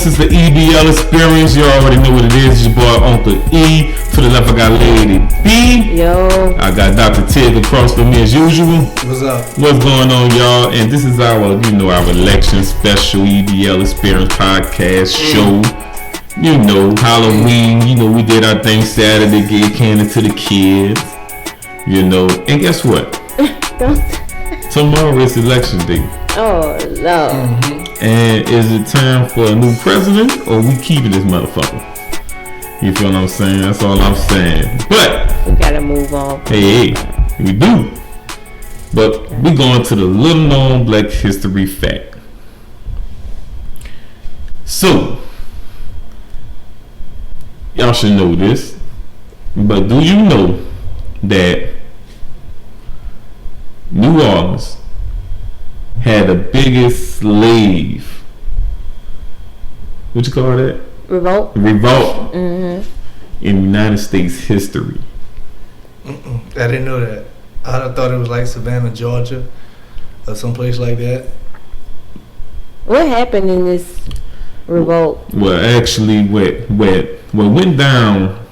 This is the EBL experience. You already know what it is. It's your boy Uncle E. To the left, I got Lady B. Yo. I got Dr. Tig across from me as usual. What's up? What's going on, y'all? And this is our election special EBL experience podcast show. You know, Halloween. You know, we did our thing Saturday, gave candy to the kids. You know, and guess what? Tomorrow is election day. Oh, no. Mm-hmm. And is it time for a new president or we keeping this motherfucker? You feel what I'm saying? That's all I'm saying. But we gotta move on. Hey, we do. But we going to the little known Black History fact. So, y'all should know this. But do you know that New Orleans had the biggest slave, what you call that? Revolt in United States history. I didn't know that. I thought it was like Savannah, Georgia, or someplace like that. What happened in this revolt? Well, actually, what went down,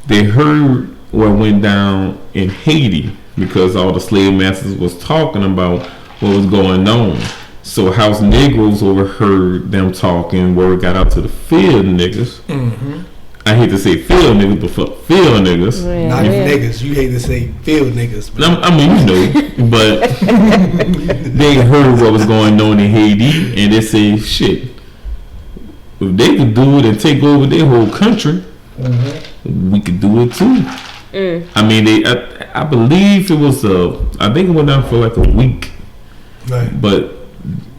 they heard what went down in Haiti because all the slave masters was talking about what was going on. So house Negroes overheard them talking. Word got out to the field niggas. Mm-hmm. I hate to say field niggas, but fuck field niggas. Yeah, not even niggas. You hate to say field niggas. I mean, you know, but they heard what was going on in Haiti, and they say, shit, if they could do it and take over their whole country, we could do it too. I mean, I believe it was I think it went down for like a week. Right. But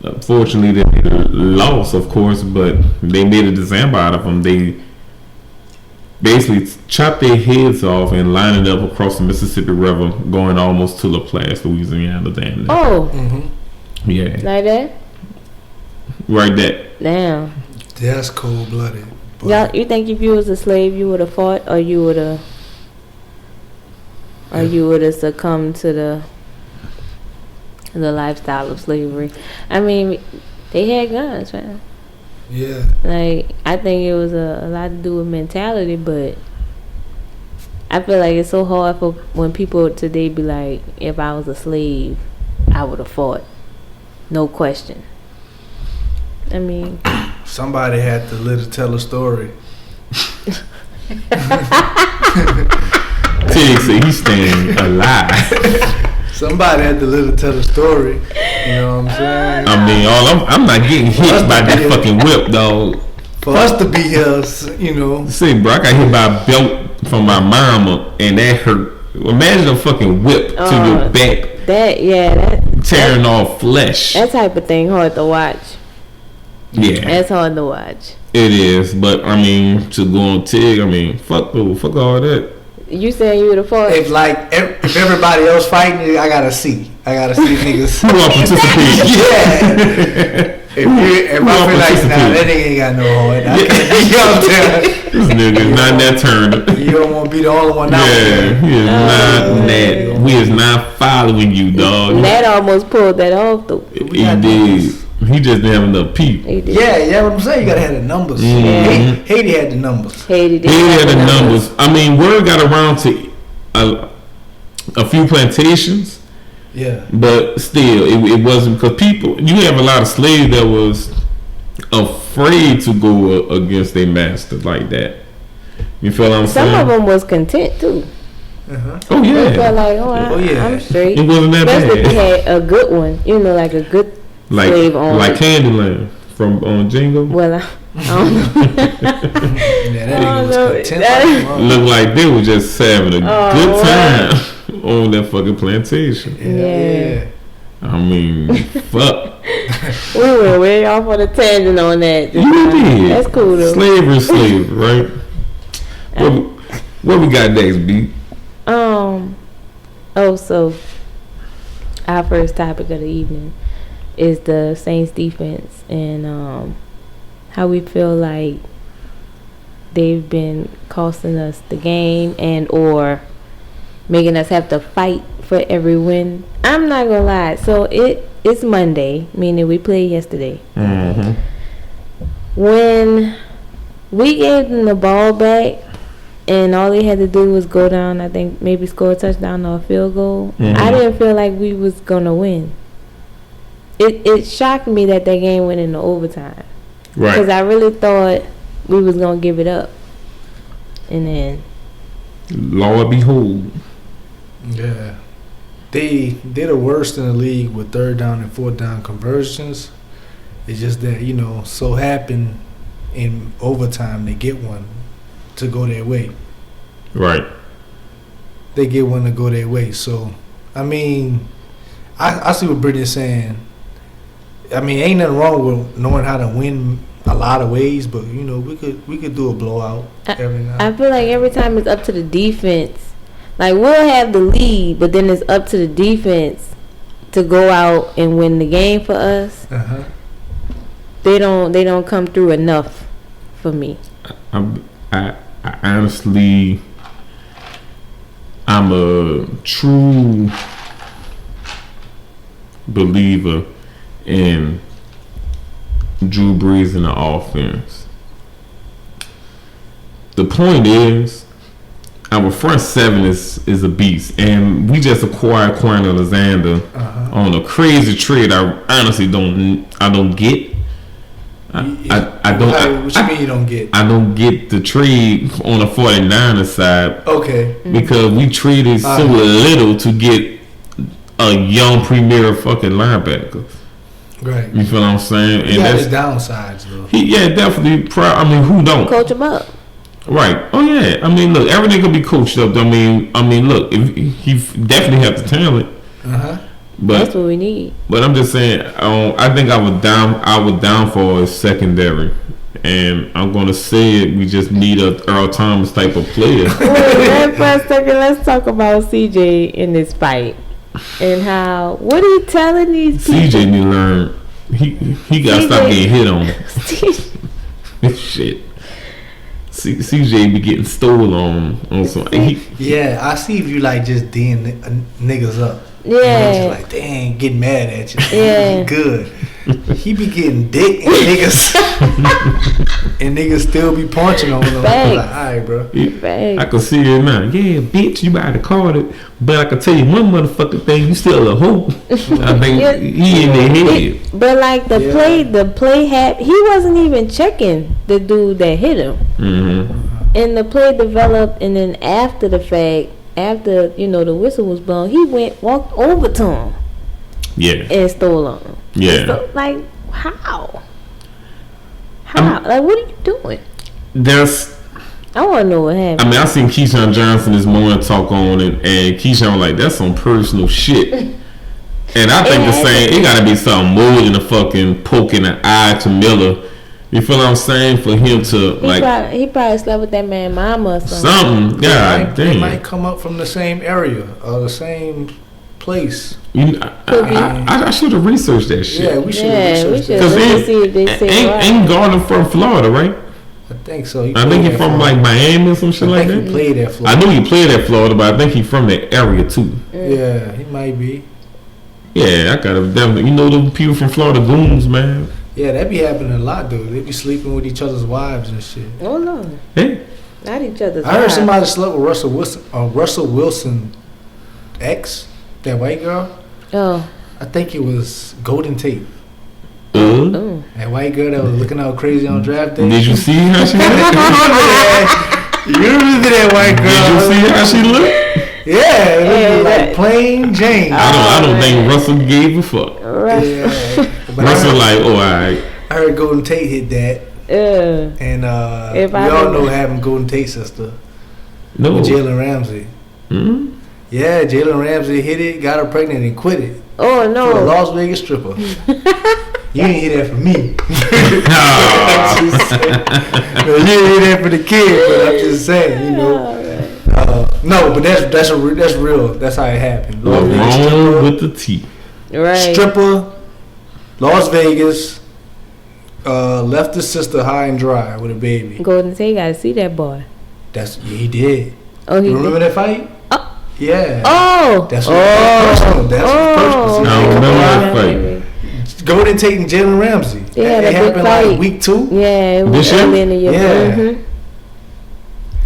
unfortunately, they lost, of course, but they made a December out of them. They basically chopped their heads off and lined it up across the Mississippi River, going almost to LaPlace, Louisiana. Damn. Oh. Mm-hmm. Yeah. Like that? Right there. Damn. That's cold-blooded. Y'all, you think if you was a slave, you would have fought, or you would have succumbed to the lifestyle of slavery? I mean, they had guns, man. Yeah. Like, I think it was a lot to do with mentality, but I feel like it's so hard for when people today be like, if I was a slave, I would have fought. No question. I mean, somebody had to live to tell a story. Tig said he's staying alive. Somebody had to live to tell a story. You know what I'm saying? I mean, I'm not getting hit by that fucking whip, dog. For us to be here, you know. See, bro, I got hit by a belt from my mama, and that hurt. Imagine a fucking whip to your back. Tearing off flesh. That type of thing hard to watch. Yeah. That's hard to watch. It is, but I mean, to go on Tig, I mean, fuck all that. You saying you would have fought? If everybody else fighting, I gotta see niggas. Who all participate? Yeah. If I feel like that nigga ain't got no heart, you know what I'm saying? This nigga is not that turned. You don't want to be the only one out there. Yeah, he is not that. We is not following you, dog. That almost pulled that off though. He did. He just didn't have enough people. Yeah, what I'm saying. You gotta have the numbers. Mm-hmm. Haiti had the numbers. Haiti had the numbers. I mean, word got around to a few plantations. Yeah. But still, it wasn't because people. You have a lot of slaves that was afraid to go against their master like that. You feel what I'm saying? Some of them was content too. Uh-huh. Oh yeah. They felt like, I'm straight. It wasn't that Especially bad. if you had a good one, you know, like a good slave owner. Like Candyland from Jingle. Well, I don't know. Yeah, that nigga was content. Looked like they were just having a good time on that fucking plantation. Yeah. I mean, fuck. We went way off on a tangent on that. You did. That's cool though. Slavery, right? What we got next, B? So our first topic of the evening is the Saints defense and how we feel like they've been costing us the game and or making us have to fight for every win. I'm not gonna lie. So it's Monday, meaning we played yesterday. Mm-hmm. when we gave them the ball back and all they had to do was go down, I think maybe score a touchdown or a field goal, I didn't feel like we was gonna win. It shocked me that game went into overtime. Right. Because I really thought we was gonna give it up. And then Lord behold. Yeah. They're the worst in the league with 3rd down and 4th down conversions. It's just that, so happen in overtime they get one to go their way. Right. They get one to go their way. So, I mean, I see what Brittany's saying. I mean, ain't nothing wrong with knowing how to win a lot of ways, but we could do a blowout every night. I feel like every time it's up to the defense. Like, we'll have the lead, but then it's up to the defense to go out and win the game for us. Uh-huh. They don't come through enough for me. I honestly, I'm a true believer in Drew Brees in the offense. The point is, our front seven is a beast, and we just acquired Quan Alexander on a crazy trade. I honestly don't get. I don't. What you mean you don't get? I don't get the trade on the 49ers side. Okay. Because we traded so little to get a young premier fucking linebacker. Right. You feel what I'm saying? And that's his downsides, though. Definitely. I mean, who don't? Coach him up. Right. Oh yeah. I mean, look, everything could be coached up. I mean, look, if he definitely has the talent. But that's what we need. But I'm just saying, I think our downfall is secondary, and I'm gonna say it. We just need a Earl Thomas type of player. Wait, for a second. Let's talk about CJ in this fight and how. What are you telling these people? CJ need to learn. He got to stop getting hit on. Shit. CJ be getting stolen on some. Yeah, I see if you like just D'ing niggas up. Yeah. Just like, dang, getting mad at you. Yeah. Good. He be getting dick and niggas. And niggas still be punching on him. Like, alright, bro. I can see it now. Yeah, bitch, you might have called it. But I can tell you one motherfucking thing, you still a hoe. I think he in their head. But like the play he wasn't even checking the dude that hit him. Mm-hmm. And the play developed, and then after the fact, after the whistle was blown, he walked over to him. Yeah. And stole on him. Yeah. So, like, how? Like, what are you doing? I want to know what happened. I mean, I seen Keyshawn Johnson this morning talk on it, and Keyshawn like, that's some personal shit. And I think the same. It got to be something more than a fucking poke in the eye to Miller. You feel what I'm saying? For him to he probably slept with that man mama or something. God damn. They might come up from the same area or the same place. I should have researched that shit. Yeah, we should have researched that. Because see if they say ain't Gardner from Florida, right? I think so. I think he's from like Miami or some shit like that. He played at Florida. I knew he played at Florida, but I think he's from that area too. Yeah, he might be. Yeah, I gotta definitely. The people from Florida goons, man. Yeah, that be happening a lot, though. They be sleeping with each other's wives and shit. Oh no. Hey. Not each other's wives. I heard somebody slept with Russell Wilson ex, that white girl. Oh. I think it was Golden Tate. Oh. That white girl that was looking out crazy on draft day. Did you see how she looked? You remember that white girl? Did you see how she looked? Yeah, it looked like plain Jane. I don't think Russell gave a fuck. Yeah. Russell like, alright. I heard Golden Tate hit that. And we all know having Golden Tate sister. No. With Jalen Ramsey. Mm-hmm. Yeah, Jalen Ramsey hit it, got her pregnant, and quit it. Oh no! For a Las Vegas stripper. You ain't hear that from me. You ain't hear that for the kid, but I'm just saying, no, but that's real. That's how it happened. Las Vegas stripper with the T. Right. Stripper, Las Vegas, left his sister high and dry with a baby. Golden Tate got to see that boy. He did. Oh, he remember that fight? Yeah. Oh. That's personal. That's personal. I don't remember that fight. Golden Tate and Jalen Ramsey. They had a big happened fight. like week 2. Yeah, it was early in the year. Yeah.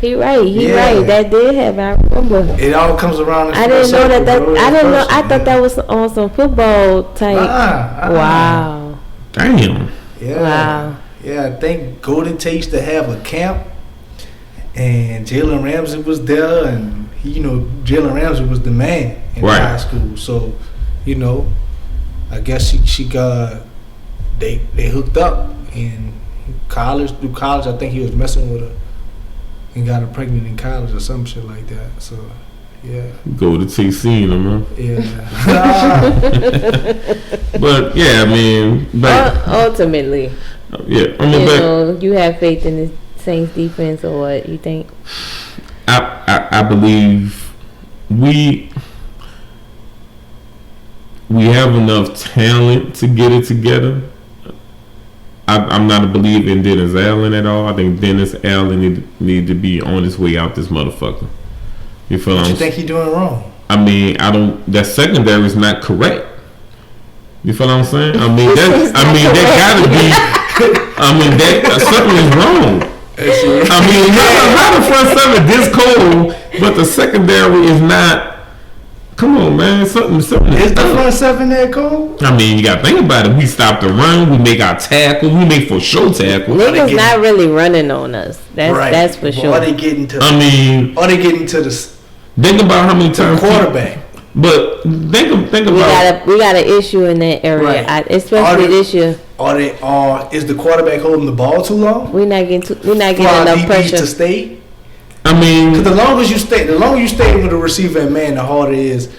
He right. That did happen. I remember. It all comes around. I didn't know that. I didn't know. I thought that was on some football type. Wow. Damn. Yeah. Wow. Yeah, I think Golden Tate used to have a camp, and Jalen Ramsey was there, and Jalen Ramsey was the man in high school. So, I guess she got they hooked up in college. Through college, I think he was messing with her and got her pregnant in college or some shit like that. So, yeah. Go to TC, man. Yeah. But yeah, I mean, ultimately, yeah, I mean, you have faith in the Saints defense, or what you think? I believe we have enough talent to get it together. I'm not a believer in Dennis Allen at all. I think Dennis Allen need to be on his way out this motherfucker. You feel what you think he doing wrong? I mean, that secondary is not correct. You feel what I'm saying? I mean, that gotta be. I mean, that something is wrong. I mean, how the front seven this cold, but the secondary is not. Come on, man. Something. Is the front seven that cold? I mean, you got to think about it. We stop the run. We make our tackle. We make for sure tackle. Niggas not really running on us. That's for sure. Are they getting to? the? Think about how many times quarterback. But think about. We got an issue in that area, right. Especially this year. Is the quarterback holding the ball too long? We're not getting enough pressure to stay. I mean, because the longer you stay with a receiver and man, the harder it is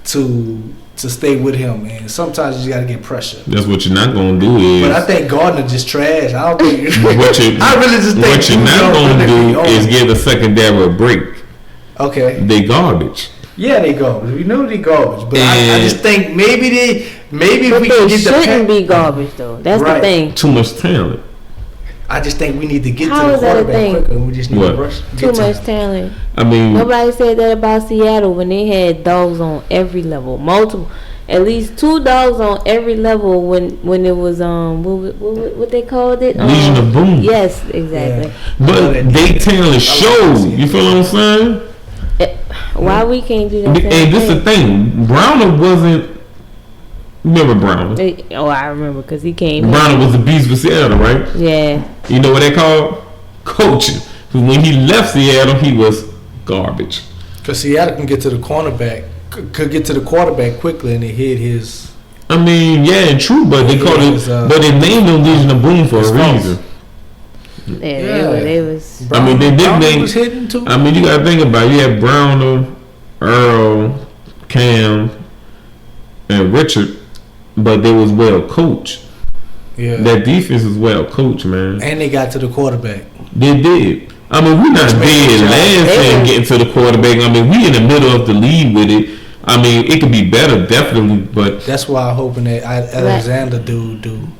to stay with him. And sometimes you got to get pressure. That's what you're not gonna do. But I think Gardner just trash. I don't think. I really just think what you're not gonna do is give the secondary a break. Okay. They garbage. Yeah, they garbage. We know they garbage, but I just think maybe if we can get the shouldn't be garbage though. That's the thing. Too much talent. I just think we need to get to the quarterback quicker, and we just need to rush. Too much talent. I mean, nobody said that about Seattle when they had dogs on every level, at least 2 dogs on every level when it was what they called it, Legion of Boom. Yes, exactly. Yeah. But they talent shows. You feel what I'm saying? Why we can't do that? And this is the thing. Browner wasn't. Remember Browner? I remember because he came. Browner was the beast for Seattle, right? Yeah. You know what they called? Coaching. Because when he left Seattle, he was garbage. Because Seattle can get to the cornerback, could get to the quarterback quickly, and they hit his. I mean, yeah, and true, but they called it. But they named them Legion of Boom for a reason. Yeah, they was. I mean, they nicknamed. Was hitting too. I mean, you got to think about it. You had Browner, Earl, Cam, and Richard, but they was well coached. Yeah, that defense is well coached, man. And they got to the quarterback. They did. I mean, we're not dead last and getting to the quarterback. I mean, we in the middle of the league with it. I mean, it could be better, definitely, but that's why I'm hoping that Alexander do.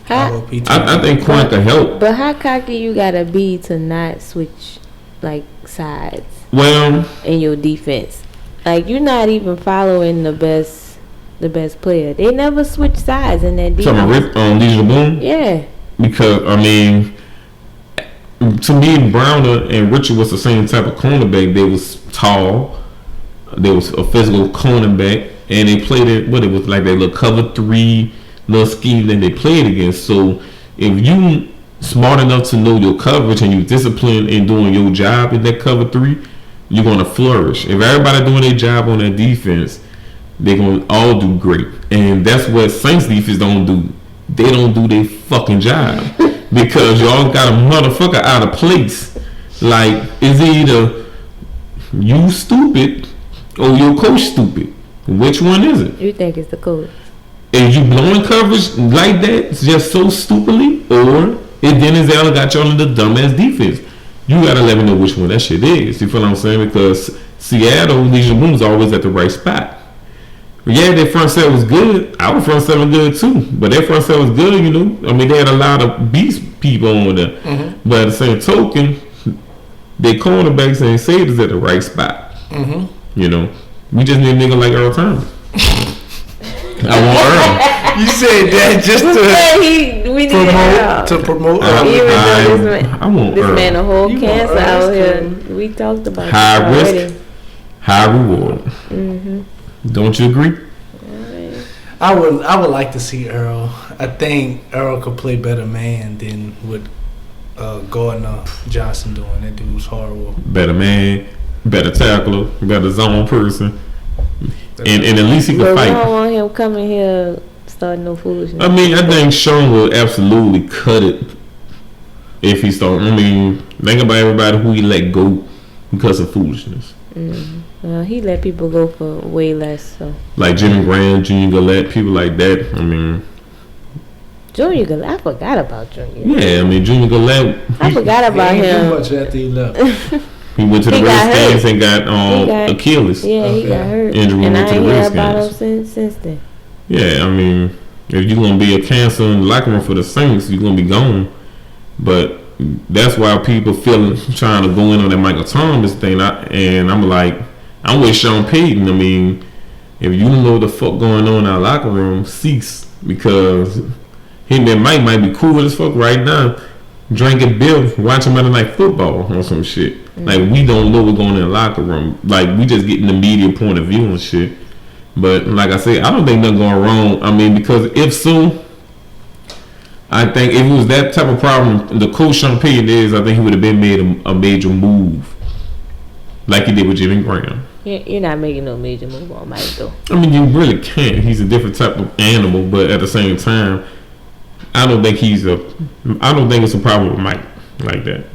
I think Quan can help. But how cocky you gotta be to not switch like sides? Well, in your defense, like you're not even following the best player. They never switch sides in that defense. Legion of Boom. Yeah. Because I mean, to me, Browner and Richard was the same type of cornerback. They was tall. There was a physical cornerback, and they played it. What it was like, they little cover 3 little scheme that they played against. So if you smart enough to know your coverage and you disciplined in doing your job in that cover 3, you're gonna flourish. If everybody doing their job on that defense, they're gonna all do great. And that's what Saints defense don't do. They don't do their fucking job because y'all got a motherfucker out of place. Like, is either you stupid or your coach stupid? Which one is it? You think it's the coach? Is you blowing coverage like that just so stupidly, or is Dennis Allen got y'all in the dumbass defense? You gotta let me know which one that shit is. You feel what I'm saying? Because Seattle, Legion Boom's always at the right spot. Yeah, their front set was good. Our front seven good too, but their front set was good. You know, I mean, they had a lot of beast people on there. Mm-hmm. But at the same token, their cornerbacks and safeties at the right spot. Mm-hmm. You know, we just need a nigga like Earl Thomas. I want Earl. You said that just to promote. I want this man a whole cancer out here. We talked about high risk, high reward. Mm-hmm. Don't you agree? I would like to see Earl. I think Earl could play better man than what Gardner Johnson doing. That dude was horrible. Better man, better tackler, better zone person, and at least he can fight. We don't want him coming here starting no foolishness. I mean, I think Sean will absolutely cut it if he start. I mean, think about everybody who he let go because of foolishness. Mm-hmm. Well, he let people go for way less. So. Like Jimmy Graham, Junior Gillette, people like that. I mean, Junior Gillette, I forgot about Junior. Yeah, I mean Junior Gillette. I forgot about him. He didn't do much after he left. He went to the Redskins and got Achilles. Yeah, he got hurt. Injury and went I to the ain't heard Redskins. about him since then. Yeah, I mean, if you're gonna be a cancer in the locker room for the Saints, you're gonna be gone. But that's why people trying to go in on that Michael Thomas thing. And I'm like, I'm with Sean Payton. I mean, if you don't know what the fuck going on in our locker room, cease, because him and Mike might be cool as fuck right now, drinking beer, watching Monday Night Football or some shit. Mm-hmm. Like, we don't know what's going on in the locker room. Like, we just getting the media point of view and shit. But like I said, I don't think nothing going wrong. I mean, because if so, I think if it was that type of problem, the coach Sean Payton I think he would have been made a major move, like he did with Jimmy Graham. You're not making no major move on Mike, though. I mean, you really can't. He's a different type of animal, but at the same time, I don't think it's a problem with Mike like that.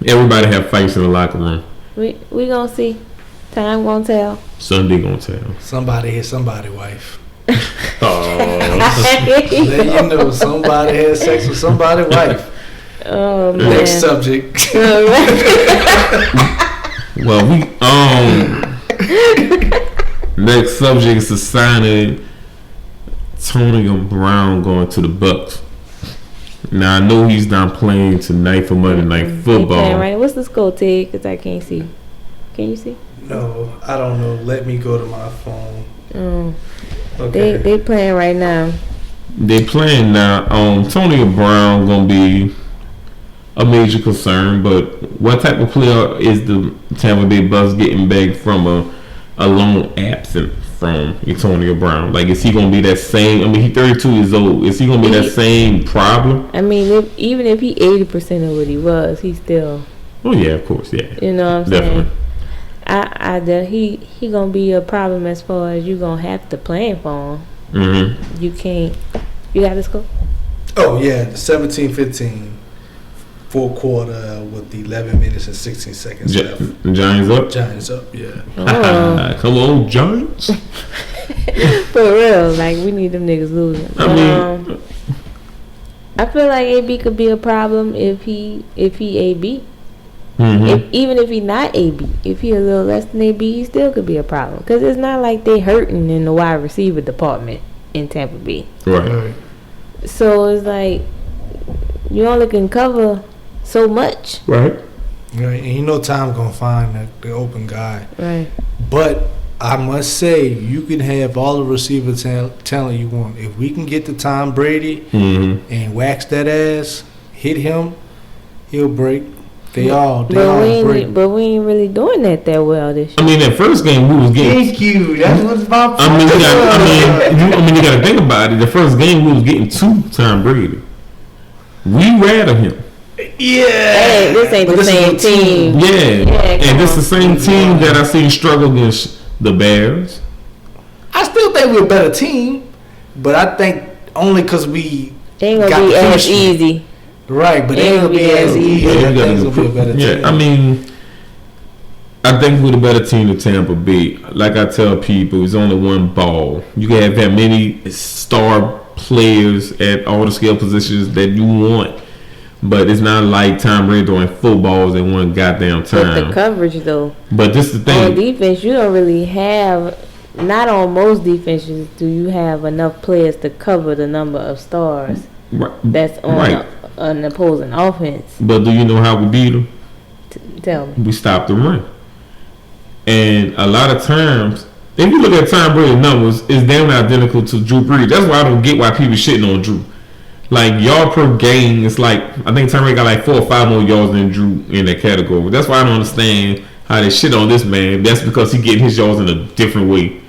Everybody have fights in the locker room. We gonna see. Time gonna tell. Sunday gonna tell. Somebody hit somebody's wife. Oh. Let you know somebody had sex with somebody's wife. Oh man. Next subject. Well, next subject is the signing Antonio Brown going to the Bucs. Now I know he's not playing tonight for Monday Night Football. Right? What's the score, Ted? Because I can't see. Can you see? No, I don't know. Let me go to my phone. Okay. They playing right now. They playing now. Antonio Brown gonna be a major concern, but what type of player is the Tampa Bay Bucs getting back from a long absence from Antonio Brown? Like, is he gonna be that same? I mean, he's 32 years old. Is he gonna be that same problem? I mean, even if he 80% of what he was, he's still. Oh yeah, of course, yeah. You know what I'm Definitely. saying? He gonna be a problem as far as you gonna have to play for him. Mm-hmm. You can't. You got this score? Oh yeah, 17-15. Fourth quarter with 11 minutes and 16 seconds left. Giants up? Giants up, yeah. Oh. Come on, Giants. For real, like, we need them niggas losing. I feel like AB could be a problem if he AB. Mm-hmm. Even if he not AB, if he a little less than AB, he still could be a problem. Because it's not like they hurting in the wide receiver department in Tampa Bay. Right. So it's like you only can cover so much. Right. Right, and you know Tom gonna find the open guy. Right. But I must say, you can have all the receiver talent you want. If we can get to Tom Brady and wax that ass, hit him, he'll break. They all break. But we ain't really doing that well this year. I mean, that first game we was getting. Thank you. That's what's my point. You got to think about it. The first game we was getting to Tom Brady. We rather him. Yeah. Hey, this ain't the same team. Yeah. And this is the same team that I seen struggle against the Bears. I still think we're a better team, but I think only because we ain't gonna be as easy. Right, but it ain't gonna be as easy. I think it's gonna be a better team. I mean, I think we're the better team than Tampa Bay. Like I tell people, it's only one ball. You can have that many star players at all the skill positions that you want, but it's not like Tom Brady throwing 4 balls in one goddamn time. But the coverage, though. But this is the thing. On defense, you don't really have. Not on most defenses do you have enough players to cover the number of stars that's on an opposing offense. But do you know how we beat them? Tell me. We stopped the run. And a lot of times, if you look at Tom Brady's numbers, it's damn identical to Drew Brees. That's why I don't get why people shitting on Drew. Like, yard per game, it's like, I think Tom Brady got like 4 or 5 more yards than Drew in that category. That's why I don't understand how they shit on this man. That's because he getting his yards in a different way.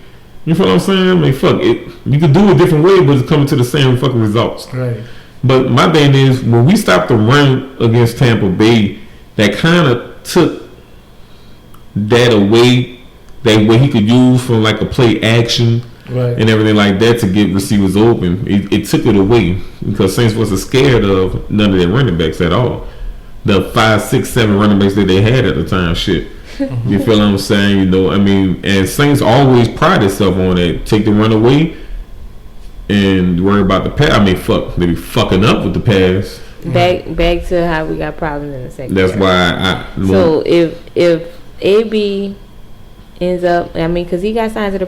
You feel what I'm saying? I mean, fuck it. You can do it a different way, but it's coming to the same fucking results. Right. But my thing is, when we stopped the run against Tampa Bay, that kind of took that away, that way he could use for like a play action. Right. And everything like that to get receivers open. It took it away because Saints wasn't scared of none of their running backs at all. The 5, 6, 7 running backs that they had at the time, shit. You feel what I'm saying? You know, I mean, and Saints always pride itself on that. Take the run away and worry about the pass. I mean, fuck, they be fucking up with the pass. Back to how we got problems in the second. That's why So if AB ends up, I mean, because he got signed to the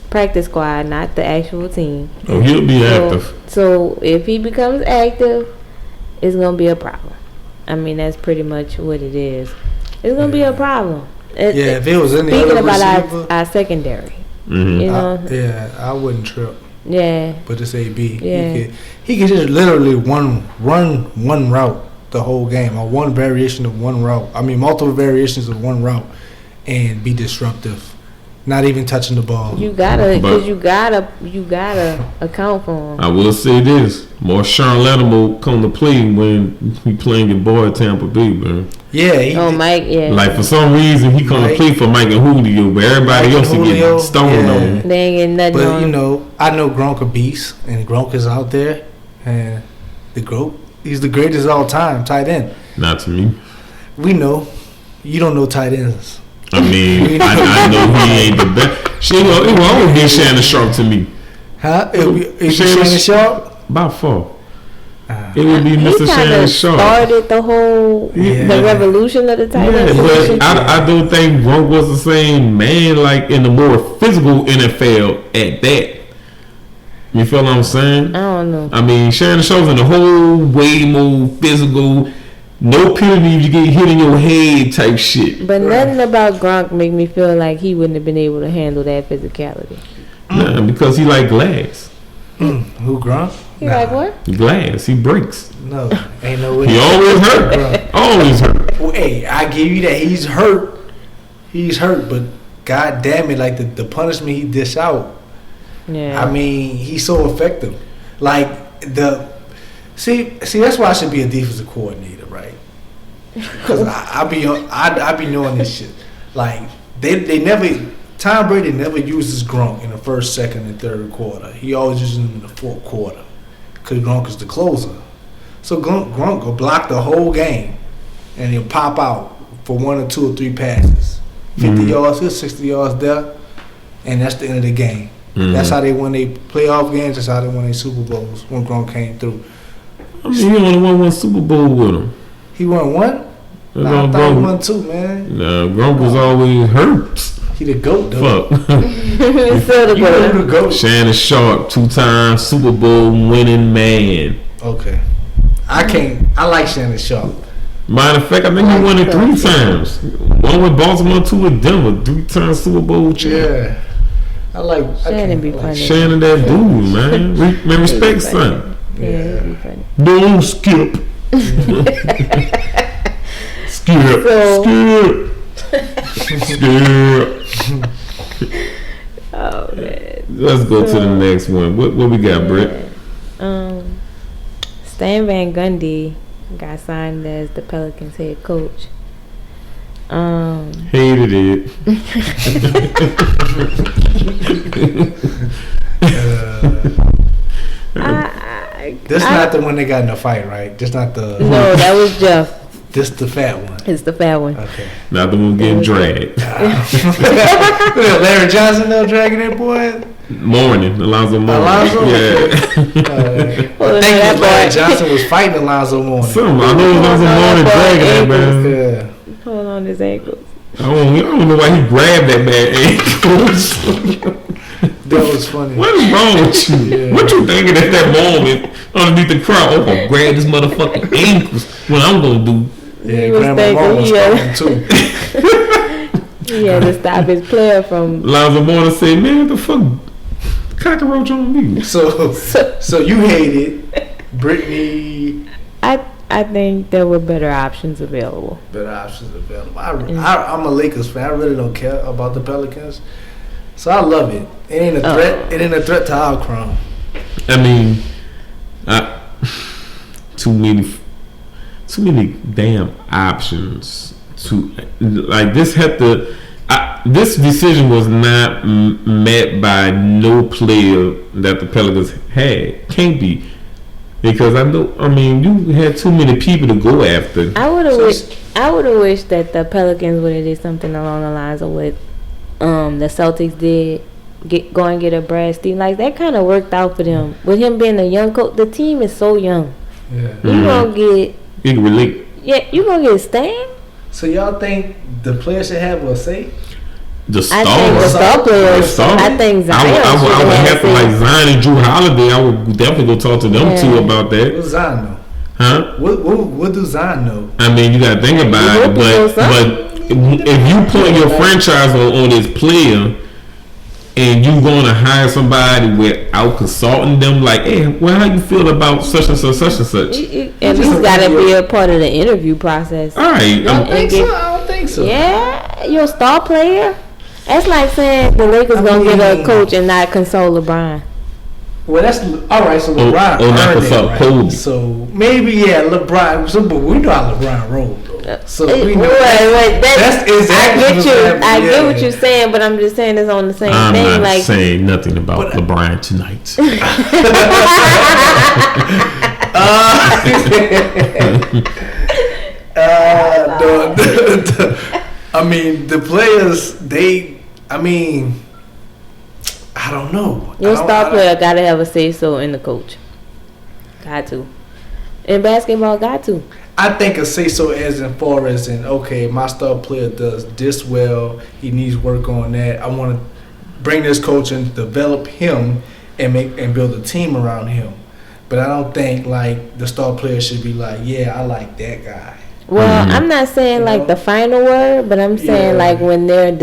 practice squad, not the actual team. Oh, he'll be active. So if he becomes active, it's gonna be a problem. I mean, that's pretty much what it is. It's gonna be a problem. If it was any other receiver, about our secondary, mm-hmm. You know. I wouldn't trip. Yeah. But it's AB. Yeah. He could just literally run one route the whole game, or one variation of one route. I mean, multiple variations of one route, and be disruptive. Not even touching the ball. You gotta account for him. I will say this: more Sean Latimer come to play when he playing your boy at Tampa Bay, man. Yeah. Mike. Yeah. Like for some reason he come to play for Mike and Julio, but everybody else is getting stoned on him. They ain't getting nothing. But you know, I know Gronk a beast, and Gronk is out there, and he's the greatest of all time tight end. Not to me. We know. You don't know tight ends. I mean, I know he ain't the best. It will always be Shannon Sharp to me. Huh? It be Shannon Sharp? By far. It would be Mr. Shannon Sharp. Started the whole the revolution of the tight end. But I don't think Gronk was the same man like in the more physical NFL at that. You feel what I'm saying? I don't know. I mean, Shannon Sharp's in the whole way more physical. No penalty if you get hit in your head type shit. But nothing about Gronk make me feel like he wouldn't have been able to handle that physicality. Nah, because he like glass. Who, Gronk? He like what? Glass. He breaks. No, ain't no way. He always hurt. Always hurt. Well, hey, I give you that. He's hurt. He's hurt, but god damn it, like the punishment he dish out. Yeah. I mean, he's so effective. Like See, that's why I should be a defensive coordinator, right? Because I be knowing this shit. Like they never, Tom Brady never uses Gronk in the first, second, and third quarter. He always uses him in the fourth quarter because Gronk is the closer. So Gronk will block the whole game, and he'll pop out for 1 or 2 or 3 passes, 50 yards here, 60 yards there, and that's the end of the game. That's how they win their playoff games. That's how they won their Super Bowls when Gronk came through. I mean, he only won 1 Super Bowl with him. He won 1? Nah, I thought he won 2, man. Nah, Gronk was always hurt. He the GOAT, though. Fuck. Still the GOAT. Shannon Sharp, 2-time Super Bowl winning man. Okay. I like Shannon Sharp. Matter of fact, I think he won it 3 times. 1 with Baltimore, 2 with Denver. 3-time Super Bowl champ. Yeah. I like Shannon be funny. Shannon that dude, man. Man, respect, son. Yeah, be funny. Don't skip. Skip. Oh man. Let's go to the next one. What we got, Britt? Stan Van Gundy got signed as the Pelicans head coach. Hated it. This not the one they got in the fight, right? Just not the. No, that was Jeff. This the fat one. It's the fat one. Okay. Not the one getting dragged. Larry Johnson though dragging that boy. Alonzo Mourning. Alonzo? Yeah. I think Larry Johnson was fighting Alonzo Mourning. I know Alonzo Mourning dragging that man. Yeah. Hold on his ankles. I don't know why he grabbed that man ankles. That was funny. What is wrong with you? Yeah. What you thinking at that moment underneath the crowd? I'm gonna grab this motherfucking ankles. What I'm gonna do? Yeah, Grandma Mom was talking too. He had to stop his player from. Lonzo Ball say, man, what the fuck, cockroach on me. So you hated Brittany. I think there were better options available. I'm a Lakers fan. I really don't care about the Pelicans, so I love it. It ain't a threat. It ain't a threat to our crown. I mean, too many damn options. This decision was not met by no player that the Pelicans had. Can't be. Because you had too many people to go after. I would have wished that the Pelicans would have did something along the lines of what the Celtics did, go and get a Brad Stevens. Like that kind of worked out for them. With him being a young coach, the team is so young. Yeah. You gonna get. You can relate. Yeah, you gonna get Stan. So y'all think the players should have a say? The I think the star players. I think Zion. I would have to like Zion and Drew Holiday. I would definitely go talk to them too about that. What Zion know? Huh? What do Zion know? I mean, you got to think about it, but if you put your franchise on this player and you going to hire somebody without consulting them, like, hey, well, how you feel about such and such, such and such? At least got to be a part of the interview process. All right. I don't think so. Yeah, you're a star player. That's like saying the Lakers gonna get a coach and not console LeBron. Well, that's all right. So LeBron earned it, right? So maybe LeBron. But we know how LeBron rolled, though. So we know that's exactly. I get what you're saying, but I'm just saying it's on the same I'm thing. I'm not like saying nothing about LeBron tonight. I mean, the players, I don't know. Your star player got to have a say-so in the coach. Got to. In basketball, got to. I think a say-so as far as okay, my star player does this well. He needs work on that. I want to bring this coach and develop him and build a team around him. But I don't think, like, the star player should be like, yeah, I like that guy. Well, I'm not saying like the final word, but I'm saying like when they're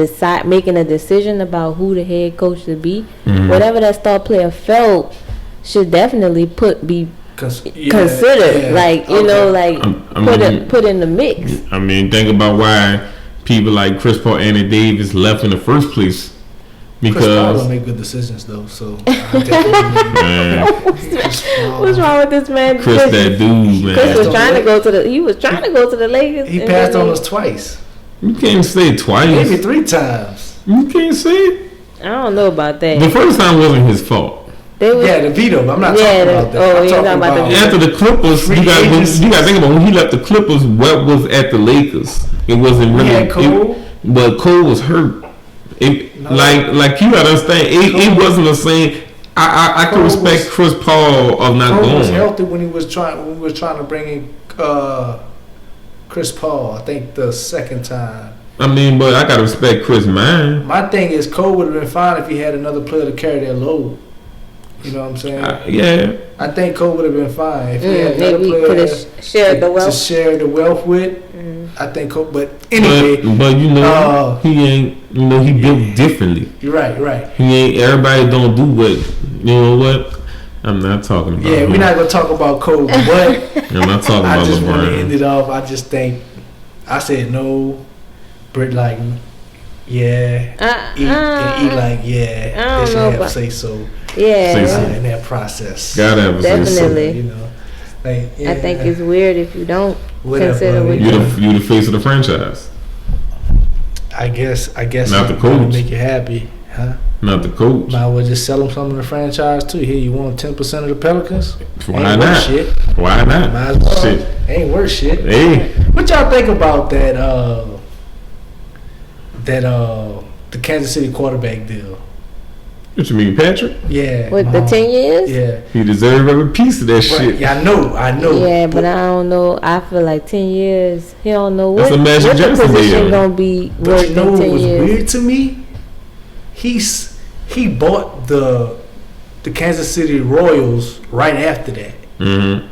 making a decision about who the head coach should be, whatever that star player felt should definitely be considered. Like put in the mix. I mean, think about why people like Chris Paul, Anthony Davis left in the first place. Because Chris Paul don't make good decisions though, so what's wrong with this man? Chris, that dude, man. Chris was trying to go to the Lakers. He passed on us twice. You can't say twice. Maybe 3 times. You can't say it. I don't know about that. The first time wasn't his fault. The veto. I'm not talking about that. I'm talking about the veto. After the Clippers, you got to think about when he left the Clippers. What was at the Lakers? It wasn't really. Cole. But Cole was hurt. Like you gotta understand, it wasn't the same. I could respect Chris Paul of not going. Cole was healthy when we was trying to bring in Chris Paul. I think the second time. I mean, but I gotta respect Chris, man. My thing is, Cole would have been fine if he had another player to carry that load. You know what I'm saying? Yeah. I think Cole would have been fine if he had another maybe player to share the wealth with. I think Cole, but anyway. But you know, he ain't. You know, he built differently. You're right. He ain't. Everybody don't do what. You know what? I'm not talking about. Yeah, we're not gonna talk about Cole, but I'm not talking about LeBron. I just want to end it off. I just think I said no. Britt like eat like they should have a say so. Yeah, in that process. Gotta have a say so. Definitely. You know, like, I think it's weird if you don't consider what you the face of the franchise. I guess not the coach. Make you happy, huh? Not the coach. Might well just sell them some of the franchise too. Here, you want 10% of the Pelicans? Why not? Shit. Why not? Might as well. Shit. Ain't worth shit. Hey, what y'all think about that? The Kansas City quarterback deal. What you mean, Patrick? Yeah. With the 10 years? Yeah. He deserved every piece of that shit. Yeah, I know. Yeah, but I don't know. I feel like 10 years, he don't know what the position going to be worth in 10 years. What was weird to me? He bought the Kansas City Royals right after that. Mm-hmm.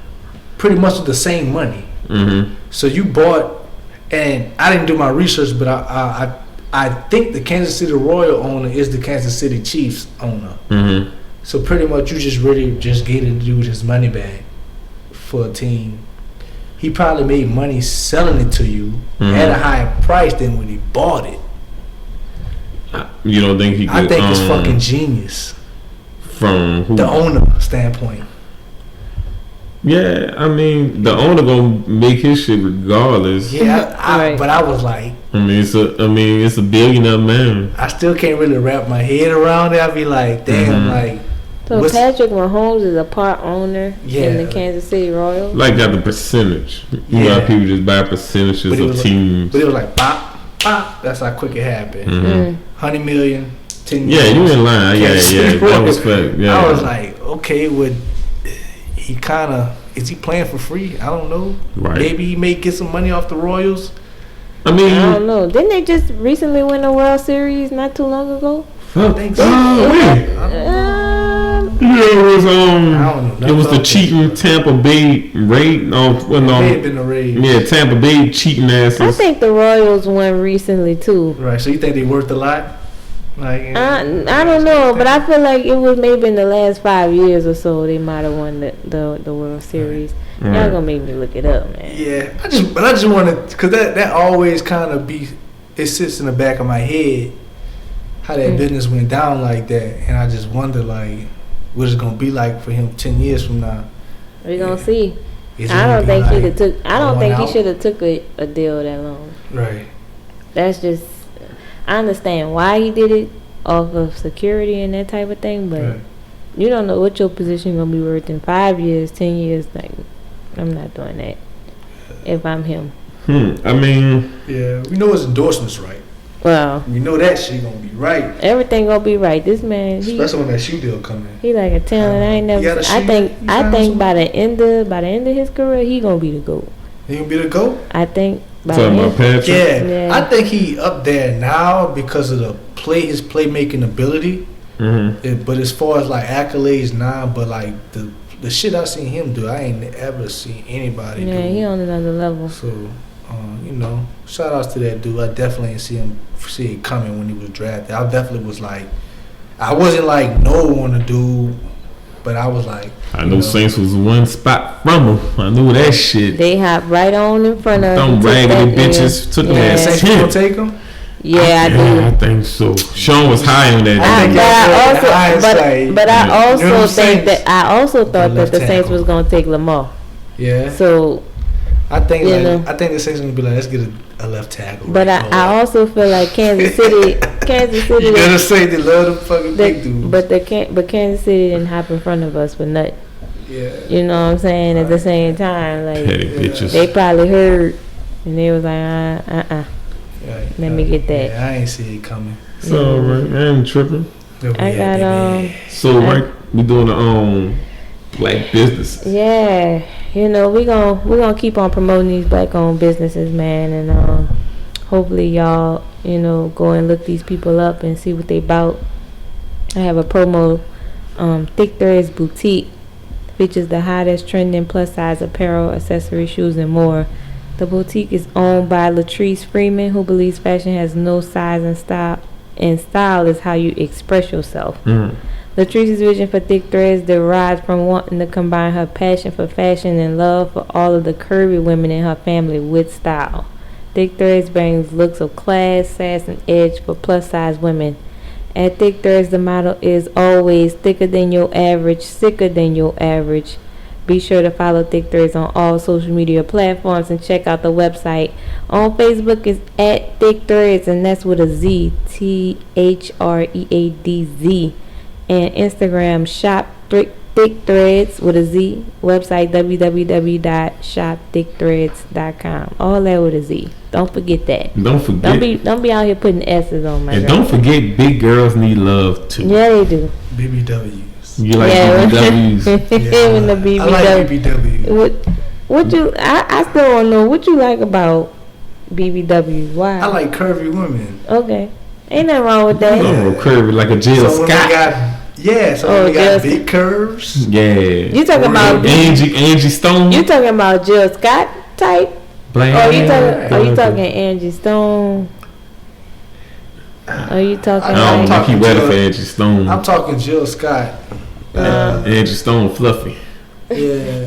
Pretty much with the same money. Mm-hmm. So you bought, and I didn't do my research, but I I think the Kansas City Royal owner is the Kansas City Chiefs owner. Mm-hmm. So pretty much you just really just get the dude his money back for a team. He probably made money selling it to you at a higher price than when he bought it. You don't think he could? I think it's fucking genius. From who? The owner standpoint. Yeah, I mean, the owner gonna make his shit regardless. Yeah, Right. but I was like, I mean, it's a billionaire man. I still can't really wrap my head around it. I be like, damn, like. So what's- Patrick Mahomes is a part owner in Yeah. the Kansas City Royals. Like got the percentage. You know Yeah. how people just buy percentages But it of was teams. But it was like, pop, pop. That's how quick it happened. Mm-hmm. 100 million, 10 Yeah, million. you in line. Yeah, that was fact. Yeah. I was like, okay, he kind of, is he playing for free? I don't know. Right. Maybe he may get some money off the Royals. I mean, I don't know. Didn't they just recently win the World Series not too long ago? I think so. Yeah, it was I don't know. it was the cheating Tampa Bay raid. It may have been the Rays. Yeah, Tampa Bay cheating asses. I think the Royals won recently too. Right. So you think they worth a lot? Like, I don't know, but I feel like it was maybe in the last 5 years or so they might have won the World Series. Y'all gonna make me look it up, man. Yeah, I just want to, cause that always kind of it sits in the back of my head how that business went down like that, and I just wonder like what it's gonna be like for him 10 years from now. We gonna see. Is it I gonna don't be think like he'd have took. I don't going think he out? should have took a deal that long. Right. That's just. I understand why he did it off of security and that type of thing, but Right. you don't know what your position gonna be worth in 5 years, 10 years. Like, I'm not doing that. If I'm him. I mean, Yeah, we know his endorsements right. Well, We know that shit gonna be right, everything gonna be right. This man, especially when that shoe deal come in. he like a talent. I ain't You got never. a I shoe? think. You I found think some? by the end of his career, he gonna be the GOAT. He gonna be the GOAT? I think. By the talking end, about Patrick. Yeah. Yeah. I think he up there now because of his playmaking ability. Mm-hmm. But as far as like accolades now, but like the shit I seen him do, I ain't ever seen anybody do. yeah, he on another level. So, shout outs to that dude. I definitely ain't see it coming when he was drafted. I definitely was like, I wasn't like no on the dude, but I was like, I know Saints was one spot from him. I knew that shit. They hop right on in front of Them him. raggedy bitches took Yeah. that Saints shit. gonna take him. Yeah, I do. I think so. Sean was high on that. I think But I You know also them think Saints? that I also thought that the left Saints tackle. was gonna take Lamar. Yeah, So, I think you like know. I think the Saints gonna be like, let's get a left tackle. but right I also feel like Kansas City, You gotta say they love them fucking big dudes. but Kansas City didn't hop in front of us for nothing. Yeah. You know what I'm saying? At the same time, like Petty bitches. they probably heard, and they was like, Right. Let me get that. Yeah, I ain't see it coming. So right, I ain't tripping. I got So right, we doing the black businesses. Yeah, we gonna keep on promoting these black-owned businesses, man, and hopefully y'all, go and look these people up and see what they about. I have a promo, Thick Threads Boutique, features the hottest trending plus-size apparel, accessories, shoes, and more. The boutique is owned by Latrice Freeman, who believes fashion has no size and style is how you express yourself. Latrice's vision for Thick Threads derives from wanting to combine her passion for fashion and love for all of the curvy women in her family with style. Thick Threads brings looks of class, sass, and edge for plus-size women. At Thick Threads, the motto is always thicker than your average, sicker than your average. Be sure to follow Thick Threads on all social media platforms and check out the website. On Facebook is at Thick Threads, and that's with a Z, THREADZ. And Instagram, shop Thick Threads with a Z. Website www.shopthickthreads.com. All that with a Z. Don't forget that. Don't forget. Don't be out here putting S's on my. And girl. don't forget, big girls need love too. Yeah, they do. BBWs. You like Yeah. BBWs? Even the BBW. I like BBWs. What you? I still don't know what you like about BBWs. Why? I like curvy women. Okay, ain't nothing wrong with that. Oh, curvy like a Jill So when Scott. they got Oh, we got Jill big curves. Yeah. You talking about Angie Stone? You talking about Jill Scott type? Bland. Are you talking Angie Stone? Are you talking? I don't think he ready for Jill. Angie Stone. I'm talking Jill Scott. Angie Stone fluffy. Yeah.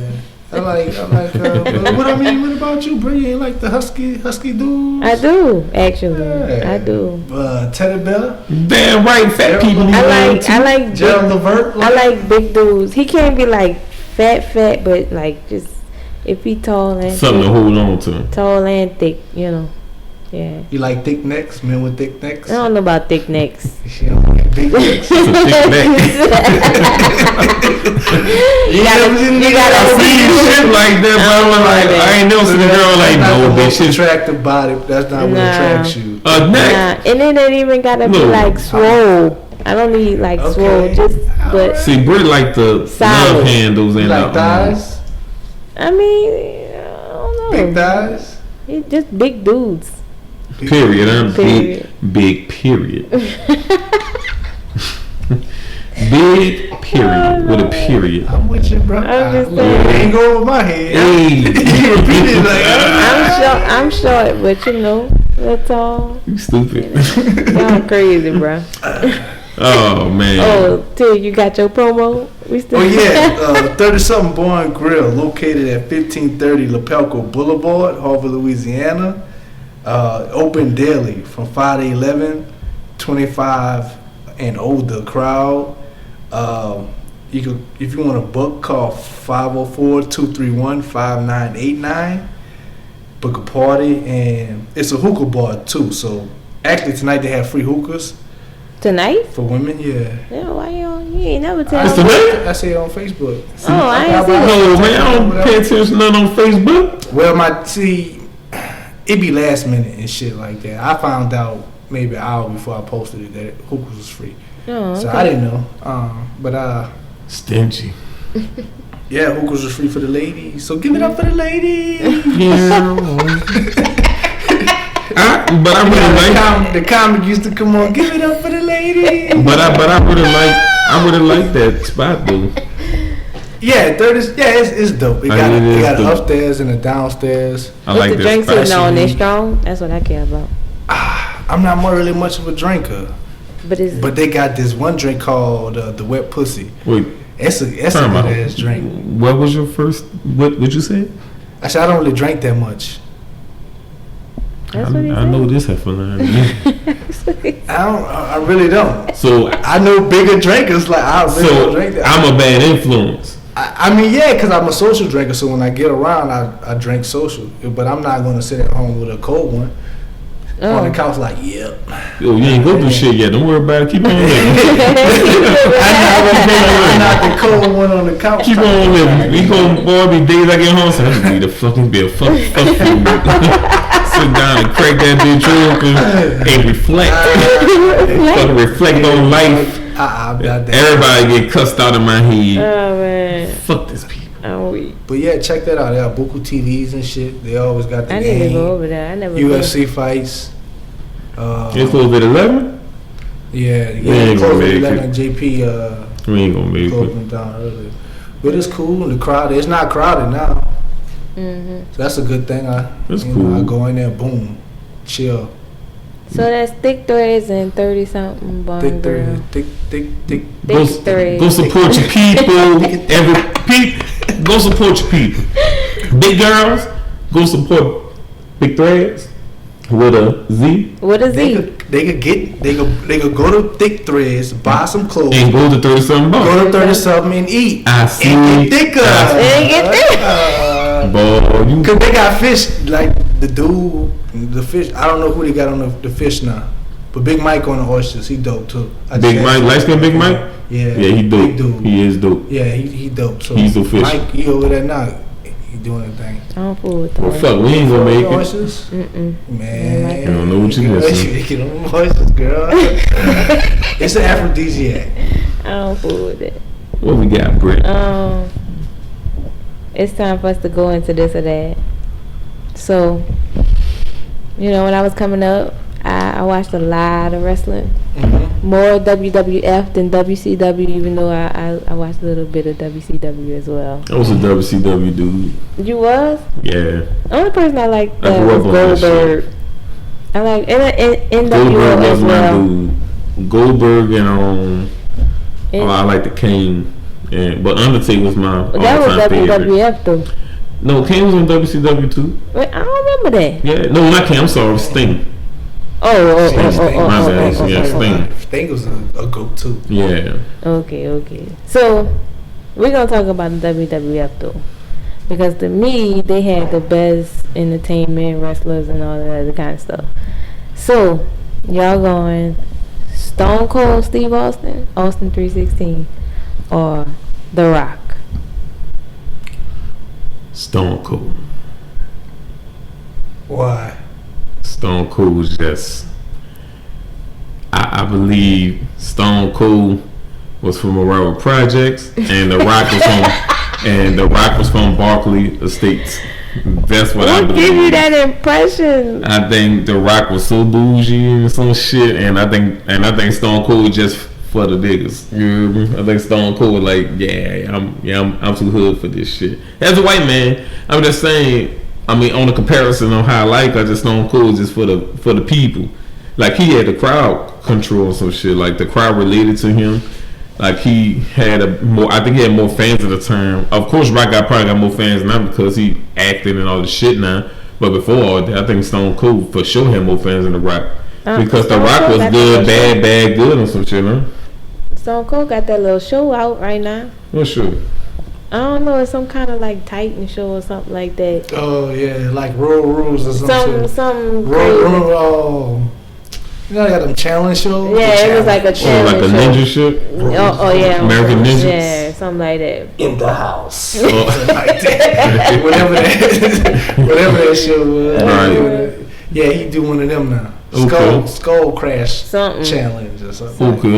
I like what about you, bro? You ain't like the husky dudes? I do, actually. Yeah. I do. Teddy Bear? Damn right, fat people. I like Gerald Levert? I like big dudes. He can't be like fat, but like just if he tall and Something to hold on to. tall and thick, you know. Yeah. You like thick necks? Men with thick necks? I don't know about thick necks. She don't like big necks. That's a thick neck. You gotta I see shit like that, but I'm like, I ain't never seen a girl like, no, bitch. It's attractive body. That's not what attracts you. a Nah, neck. and then it even gotta be Look. like swole. I don't need like swole, just but See, Brit like the Solid. love handles You and like thighs? I mean, I don't know. Big thighs? It's just big dudes. period. I'm Period. big period. Big period with a period. I'm with you, bro. I'm just It saying. ain't go over my head. Hey, You repeat it like I'm short, but you know, that's all. you stupid. Y'all crazy, bro. Oh man. Oh, Till, you got your promo? We still. Oh yeah, 30-something Born Grill, located at 1530 Lapelco Boulevard, Harvard, Louisiana. Open daily from 5 to 11, 25 and older crowd. You could, if you want to book, call 504-231-5989. Book a party, and it's a hookah bar too. So actually tonight they have free hookahs Tonight? for women. Yeah. Yeah, why you ain't never tell It's me? tonight? I see it on Facebook. Oh, I ain't see No that. man, I don't pay attention none on Facebook. Well, it be last minute and shit like that. I found out maybe an hour before I posted it that hookahs was free. Oh, So okay. I didn't know. But Stingy. yeah, hookahs was free for the ladies. So give it up for the ladies. Yeah. But I really like. The comic used to come on. Give it up for the ladies. But I really like that spot though. Yeah, it's dope. It I got mean, it is an dope. upstairs and a downstairs. I What's like the that drinks spot. sitting on? They strong? That's what I care about. I'm not really much of a drinker, but they got this one drink called the Wet Pussy. Wait, It's a good time out. ass drink. What was your first? What would you say? I said I don't really drink that much. That's what he I know said. this half a line. I really don't. So I know bigger drinkers like I really don't drink that. I'm a bad influence. I mean, yeah, because I'm a social drinker. So when I get around, I drink social. But I'm not going to sit at home with a cold one on the couch like, yep. Yo, you ain't go through shit yet. Don't worry about it. Keep on living. I'm not the cold one on the couch. Keep on living. We gonna boy be days I get home. So I just be the fucking be a fuck you. Sit down and crack that bitch open and reflect. Fucking reflect on life. I'm not that. Everybody get cussed out of my head. Oh man, Fuck this people. I'm weak. But yeah, check that out. They got Buku TVs and shit. They always got the I need to game. go over there. I never. UFC fights. It's close at 11. Yeah, We ain't gonna closed at make 11. JP We ain't gonna make closed it. them down earlier. But it's cool. The crowd, it's not crowded now. Mm-hmm. So that's a good thing. That's you cool. know, I go in there, boom, chill. So that's thick threads and 30 something bond Thick girl. 30, thick. Go, Thick threads. go support your people. Go support your people. Big girls, go support Big Threads with a Z What is They he? could go to Thick Threads, buy some clothes, and go to 30 something bucks. go to 30 something and eat. I see. And get thicker. And get thicker. Boy, you Cause they got fish like the dude, the fish. I don't know who they got on the fish now, but Big Mike on the oysters, he dope too. Big Mike, light skin Big Mike. Yeah, Yeah, he dope. Big dude. He is dope. Yeah, he dope. So He's official. Mike, he over there now. He doing a thing. I don't fool with Well, that. fuck, we ain't gonna make it. Oysters, Mm-mm. man. I don't know what you girl, missing. you get on oysters, girl. It's an aphrodisiac. I don't fool with it. What we got, Britt? It's time for us to go into this or that. So, you know, when I was coming up, I watched a lot of wrestling. Mm-hmm. More WWF than WCW, even though I watched a little bit of WCW as well. I was a WCW dude. You was? Yeah. The only person I liked I grew was up on that Goldberg. I like NWO Goldberg as was my well. dude. Goldberg and I like the Kane, but Undertaker was my That was all-time favorite. WWF though. No, Kane was on WCW too. Wait, I don't remember that. Yeah, no, not Kane. I'm sorry, Sting. Oh. Sting was a goat too. Yeah. Okay. So we're gonna talk about the WWF though, because to me they had the best entertainment, wrestlers, and all that other kind of stuff. So y'all going Stone Cold Steve Austin 316, or The Rock? Stone Cold. Why? Stone Cold was just. I believe Stone Cold was from Aurora Projects, and The Rock was from Barkley Estates. That's what I What believe. give you that impression? I think The Rock was so bougie and some shit, and I think Stone Cold just for the niggas. You hear me? I think Stone Cold like, I'm too hood for this shit. As a white man, I'm just saying. I mean, on the comparison on how I just Stone Cold just for the people. Like he had the crowd control and some shit. Like the crowd related to him. Like he had I think he had more fans at the time. Of course, Rock probably got more fans now because he acted and all the shit now. But before all that, I think Stone Cold for sure had more fans than The Rock. Because The Rock was good, bad, good, and some shit, huh? Stone Cold got that little show out right now. What show? I don't know, it's some kind of like Titan show or something like that. Oh yeah, like Royal Rules or something. Some Royal, you know, they got them challenge shows. Yeah, it was like a challenge. Oh, like a ninja shit. Oh yeah, American Ninja. Yeah, something like that. In the house, something like that. whatever that show was. Right. Yeah, he do one of them now. Okay. Skull Crash something. Challenge or something. Okay.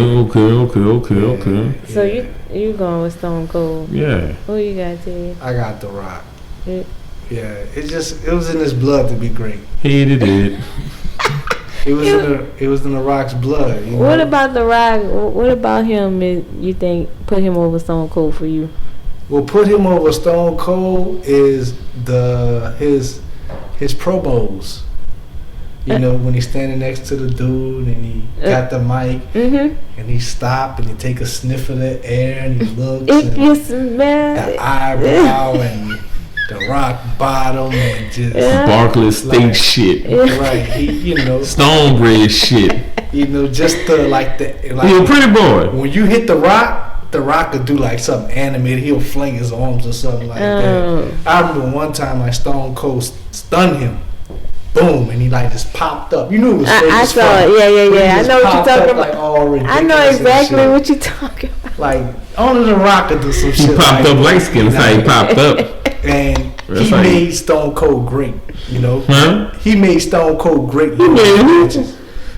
So you going with Stone Cold? Yeah. Who you got, T? I got The Rock. Yeah. Yeah, it was in his blood to be great. Hated it. It was in The Rock's blood. You know? What about The Rock? What about him? You think put him over Stone Cold for you? Well, put him over Stone Cold is his promos. You know, when he's standing next to the dude and he got the mic and he stop and he take a sniff of the air and he looks if and you smell the eyebrow and the rock bottom and just Barkley State shit. Right, he Stonebridge shit. Just He a pretty boy. When you hit the rock could do like something animated. He'll fling his arms or something like that. I remember one time like Stone Cold stunned him. Boom, and he like just popped up. You knew it was fake. I saw it. Yeah. I know what you're talking about. Like, all ridiculous. I know exactly what you're talking about. Like only The Rock could do some shit. He popped up light skin. That's how he popped up. And he made Stone Cold great. You know, He made Stone Cold great. He made who?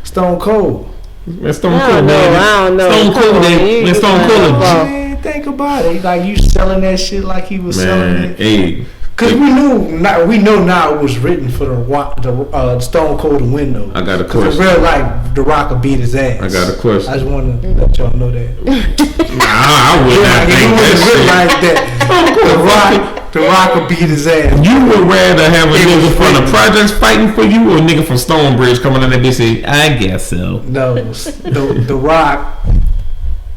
Stone Cold. That's Stone Cold. I don't know. Stone Cold. Stone Cold. Man, think about it. Like you selling that shit like he was selling it. Hey. Cause we know now it was written for the Stone Cold to win though. I got a question. In real life, The Rock will beat his ass. I got a question. I just want to let y'all know that. I would not think that The Rock will beat his ass. You would rather have a nigga from the projects fighting for you or a nigga from Stonebridge coming in there and say, I guess so. No, the Rock.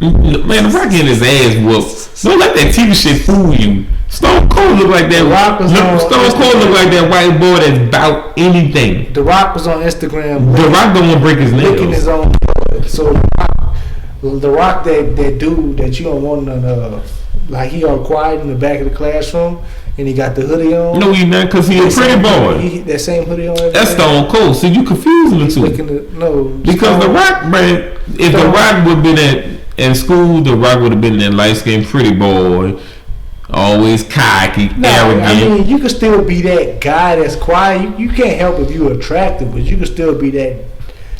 Man, The Rock getting his ass whooped. Don't let that TV shit fool you. Stone Cold look like that. Stone Cold look like that white boy that's about anything. The Rock was on Instagram. The Rock don't want to break his nails. Licking his own blood. So the Rock that dude that you don't want to like he all quiet in the back of the classroom and he got the hoodie on. No, he not because he a pretty boy. That same hoodie on. That's Stone Cold. So you confusing the two. Because The Rock, man, if The Rock would have been in school, The Rock would have been that light skinned pretty boy. Always cocky, arrogant. I mean, you can still be that guy that's quiet. You can't help if you're attractive, but you can still be that.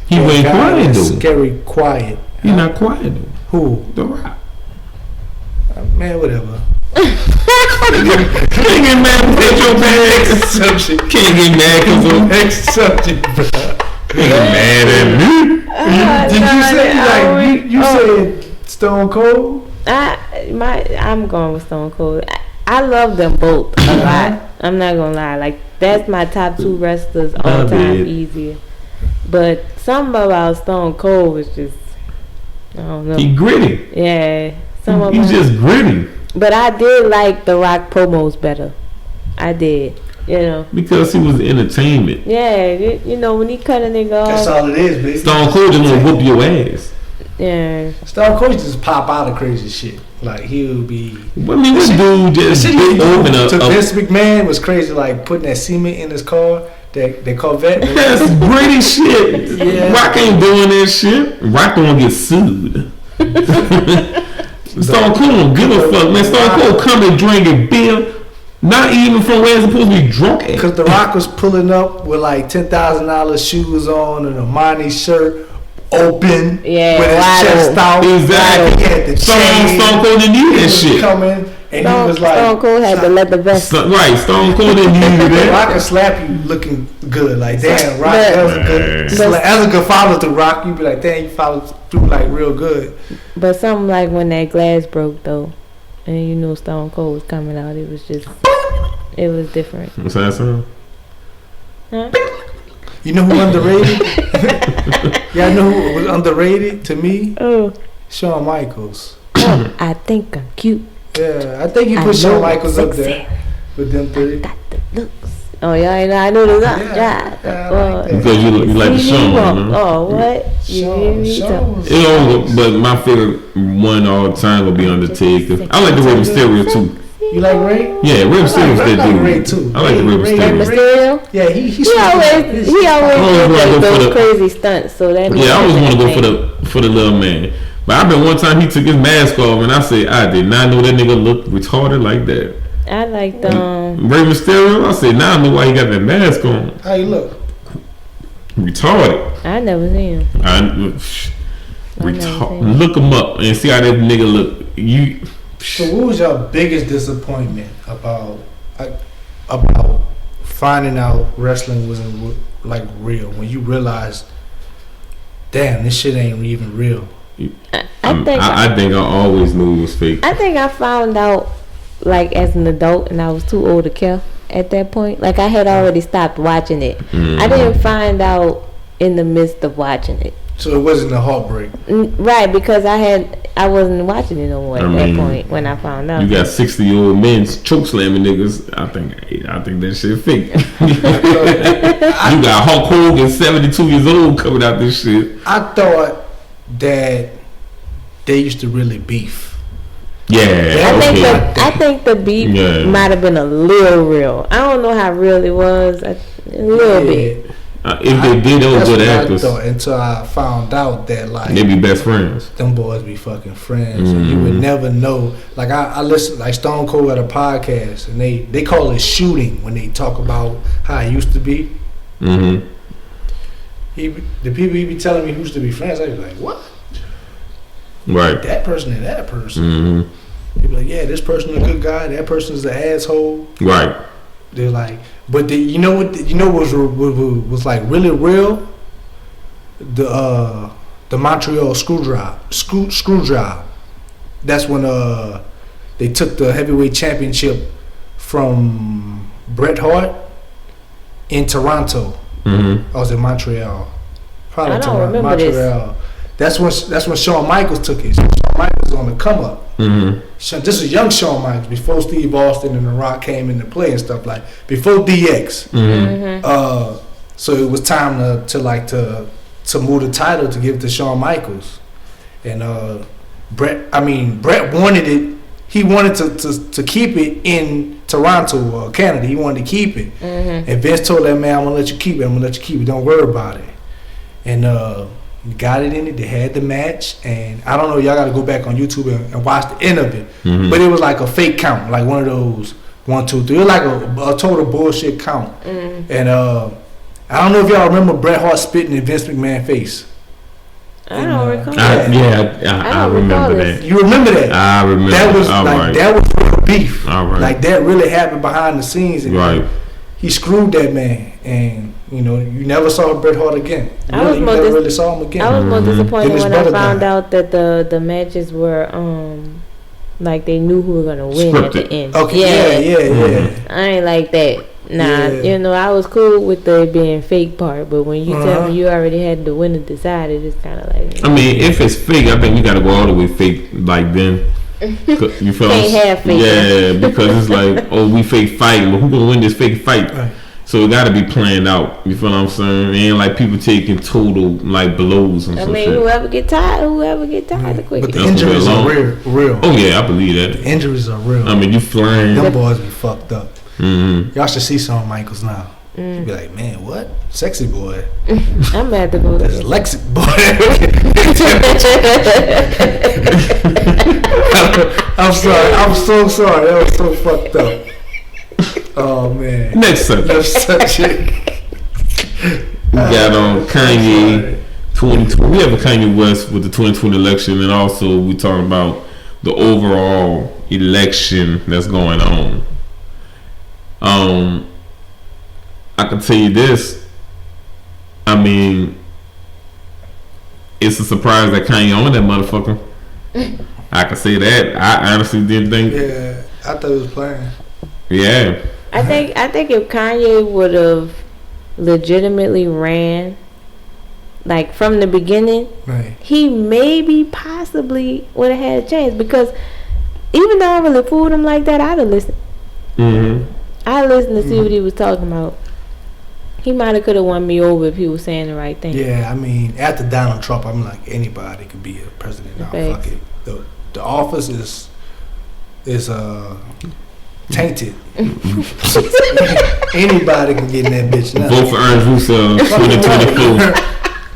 He ain't quiet though. Scary quiet. He not quiet though. Who? The Rock. Man, whatever. Can't get mad with your next subject. Can't get mad because of next subject, bro. Can't get mad at me. Did you say you said Stone Cold? I'm going with Stone Cold. I love them both a lot. I'm not gonna lie. Like that's my top two wrestlers all time, easy. But something about Stone Cold was just, I don't know. He gritty. Yeah. He's just gritty. But I did like The Rock promos better. I did. You know. Because he was entertainment. Yeah. You know, when he cut a nigga off. That's all it is, baby. Stone Cold just gonna whoop your ass. Yeah. Stone Cold just pop out of crazy shit. Like he'll be. I mean, this dude just big open up. To Vince McMahon was crazy, like putting that cement in his car. That Corvette. That's gritty shit. Yeah. Rock ain't doing that shit. Rock gonna get sued. Stone Cold don't give a fuck, man. Stone Cold come and drinking beer. Not even from where it's supposed to be drunk at. Because The Rock was pulling up with like $10,000 shoes on and a Armani shirt open with his chest out. Exactly. He had the chain. Stone Cold didn't need that shit. Coming and he was like, Stone Cold had the leather vest. Right, Stone Cold didn't need that. Rock can slap you looking good. Like, damn, Rock, that was a good follow through. Rock, you be like, damn, you followed through like real good. But something like when that glass broke though, and you know Stone Cold was coming out, it was just, it was different. What's that sound? Huh? You know who underrated? Y'all know who was underrated to me? Oh. Shawn Michaels. Oh, I think I'm cute. Yeah, I think you put Shawn Michaels up there with them three. Got the looks. Oh yeah, I know the looks. Yeah, Yeah. I like that. Because you like the Shawn. Oh, what? Shawn. But my favorite one all the time will be Undertaker. I like the Rey Mysterio too. You like Ray? Yeah, Rey Mysterio's that dude. Ray too. I like the Rey Mysterio. Mysterio? Yeah, he always did those crazy stunts. So that I always want to go for the little man. But I bet one time he took his mask off and I said I did not know that nigga looked retarded like that. I like Rey Mysterio. I said now I know why he got that mask on. How you look? Retarded. I never seen him. Look him up and see how that nigga look. So what was your biggest disappointment about finding out wrestling wasn't like real when you realized, damn, this shit ain't even real? I think I always knew it was fake. I think I found out like as an adult and I was too old to care at that point. Like I had already stopped watching it. Mm-hmm. I didn't find out in the midst of watching it. So it wasn't a heartbreak, right? Because I wasn't watching it no more at that point when I found out. You got 60-year-old men choke slamming niggas. I think that shit fake. You got Hulk Hogan, 72 years old, coming out this shit. I thought that they used to really beef. Yeah, I think the beef might have been a little real. I don't know how real it was. A little bit. If they did, they were good actors. Until I found out that like they be best friends. Them boys be fucking friends. Mm-hmm. And you would never know. Like I listen, like Stone Cold had a podcast, and they call it shooting when they talk about how it used to be. Mm-hmm. The people he be telling me who used to be friends, I be like, what? Right. That person and that person. Mm-hmm. They be like, yeah, this person a good guy. That person's the asshole. Right. They're like, but you know what was like really real? The Montreal screw job. That's when they took the heavyweight championship from Bret Hart in Toronto. Mm-hmm. I was in Montreal. Probably I don't remember Montreal. This. That's when Shawn Michaels took it. Shawn Michaels was on the come up. Mm-hmm. This was young Shawn Michaels before Steve Austin and The Rock came into play and stuff like before DX. Mm-hmm. So it was time to move the title to give it to Shawn Michaels, and Bret wanted it. He wanted to keep it in Toronto or Canada. He wanted to keep it, and Vince told that man, "I'm gonna let you keep it. Don't worry about it." And got it in it. They had the match, and I don't know. Y'all got to go back on YouTube and watch the end of it. Mm-hmm. But it was like a fake count, like one of those 1, 2, 3. It was like a total bullshit count. Mm-hmm. And I don't know if y'all remember Bret Hart spitting in Vince McMahon's face. I don't recall. I remember that. You remember that? I remember. That was that was real beef. All right. Like that really happened behind the scenes. And right. He screwed that man, and you never saw Bret Hart again. You never really saw him again. I was more disappointed when I found out that the matches were like they knew who were gonna win at the end. Okay, yeah. I ain't like that. Nah, you know, I was cool with the being fake part, but when you tell me you already had the winner decided, it's kind of like. I mean, if it's fake, I think you got to go all the way fake. Like then, you feel? Can't have fake. Yeah, because it's like, oh, we fake fighting, but who gonna win this fake fight? Right. So it got to be planned out. You feel what I'm saying? It ain't like people taking total like blows and I some mean, shit. whoever get tired the quickest. But the injuries are real. Oh yeah, I believe that. The injuries are real. I mean, you flying. Them boys be fucked up. Mm-hmm. Y'all should see Shawn Michaels now. You be like, man, what? Sexy boy. I'm mad to go. That's Lexic boy. I'm sorry. I'm so sorry. That was so fucked up. Oh man. Next subject. We got on Kanye 2020. We have a Kanye West with the 2020 election, and also we talking about the overall election that's going on. I can tell you this. I mean, it's a surprise that Kanye owned that motherfucker. I can say that. I honestly didn't think. Yeah, I thought he was playing. Yeah. I think if Kanye would have legitimately ran, like from the beginning, right, he maybe possibly would have had a chance, because even though I really fooled him like that, I'd have listened. Mm-hmm. I listened to see what he was talking about. He might have could have won me over if he was saying the right thing. Yeah, I mean, after Donald Trump, I'm like, anybody could be a president now. Fuck it. The office is tainted. Anybody can get in that bitch now. Vote for Ernst Russo 2024.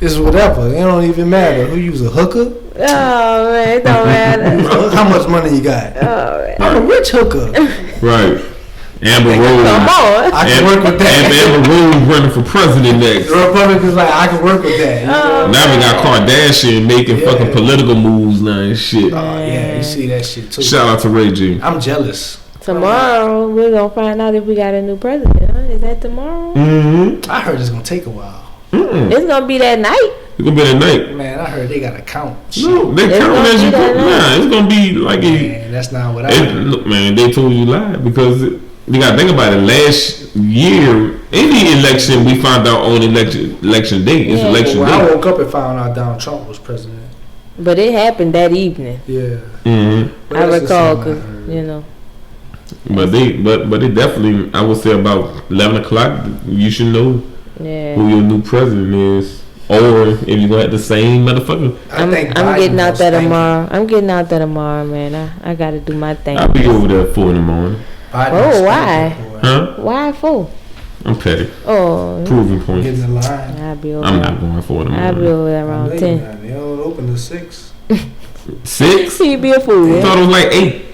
It's whatever. It don't even matter. Who use a hooker? Oh man, it don't matter. How much money you got? Oh man. I'm a rich hooker. Right. Amber Rose. Come on. I can work with that. Amber Rose running for president next. The Republicans like, I can work with that. Now we got Kardashian making fucking political moves now and shit. Oh yeah, you see that shit too. Shout out to Ray J. I'm jealous. Tomorrow we're gonna find out if we got a new president. Huh? Is that tomorrow? Mm-hmm. I heard it's gonna take a while. It's gonna be that night. It's gonna be that night. Man, I heard they gotta count. No, they count as you go. Nah, it's gonna be like Man, that's not what I heard. Look, man, they told you lie because you gotta think about it. Last year, any election we found out on election day. It's election Well, day. I woke up and found out Donald Trump was president. But it happened that evening. Yeah. Mm-hmm. But I that's the recall, same I cause heard. you know. But they definitely, I would say about 11 o'clock, you should know Yeah. who your new president is. Or if you're gonna have the same motherfucker. I'm getting out there tomorrow. I'm getting out there tomorrow, man. I gotta do my thing. I'll be over there at 4 in the morning. Oh, why? Huh? Why 4? I'm petty. Oh. Proving Get points. in the line. I'll be over. I'm not going 4 in the I'll be morning. over there around 10. They don't open till 6. 6? He'd be a fool. I thought it was like 8.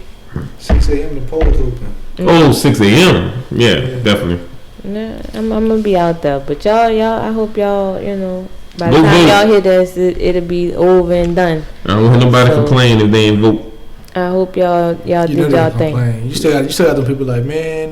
6 a.m. the polls open. Oh, 6 a.m. Yeah, definitely. Nah, I'm gonna be out there, but y'all, I hope y'all, you know, by the Go time vote. y'all hear this, it'll be over and done. I don't want nobody complain if they ain't vote. I hope y'all did y'all thing. You still got them people like, man,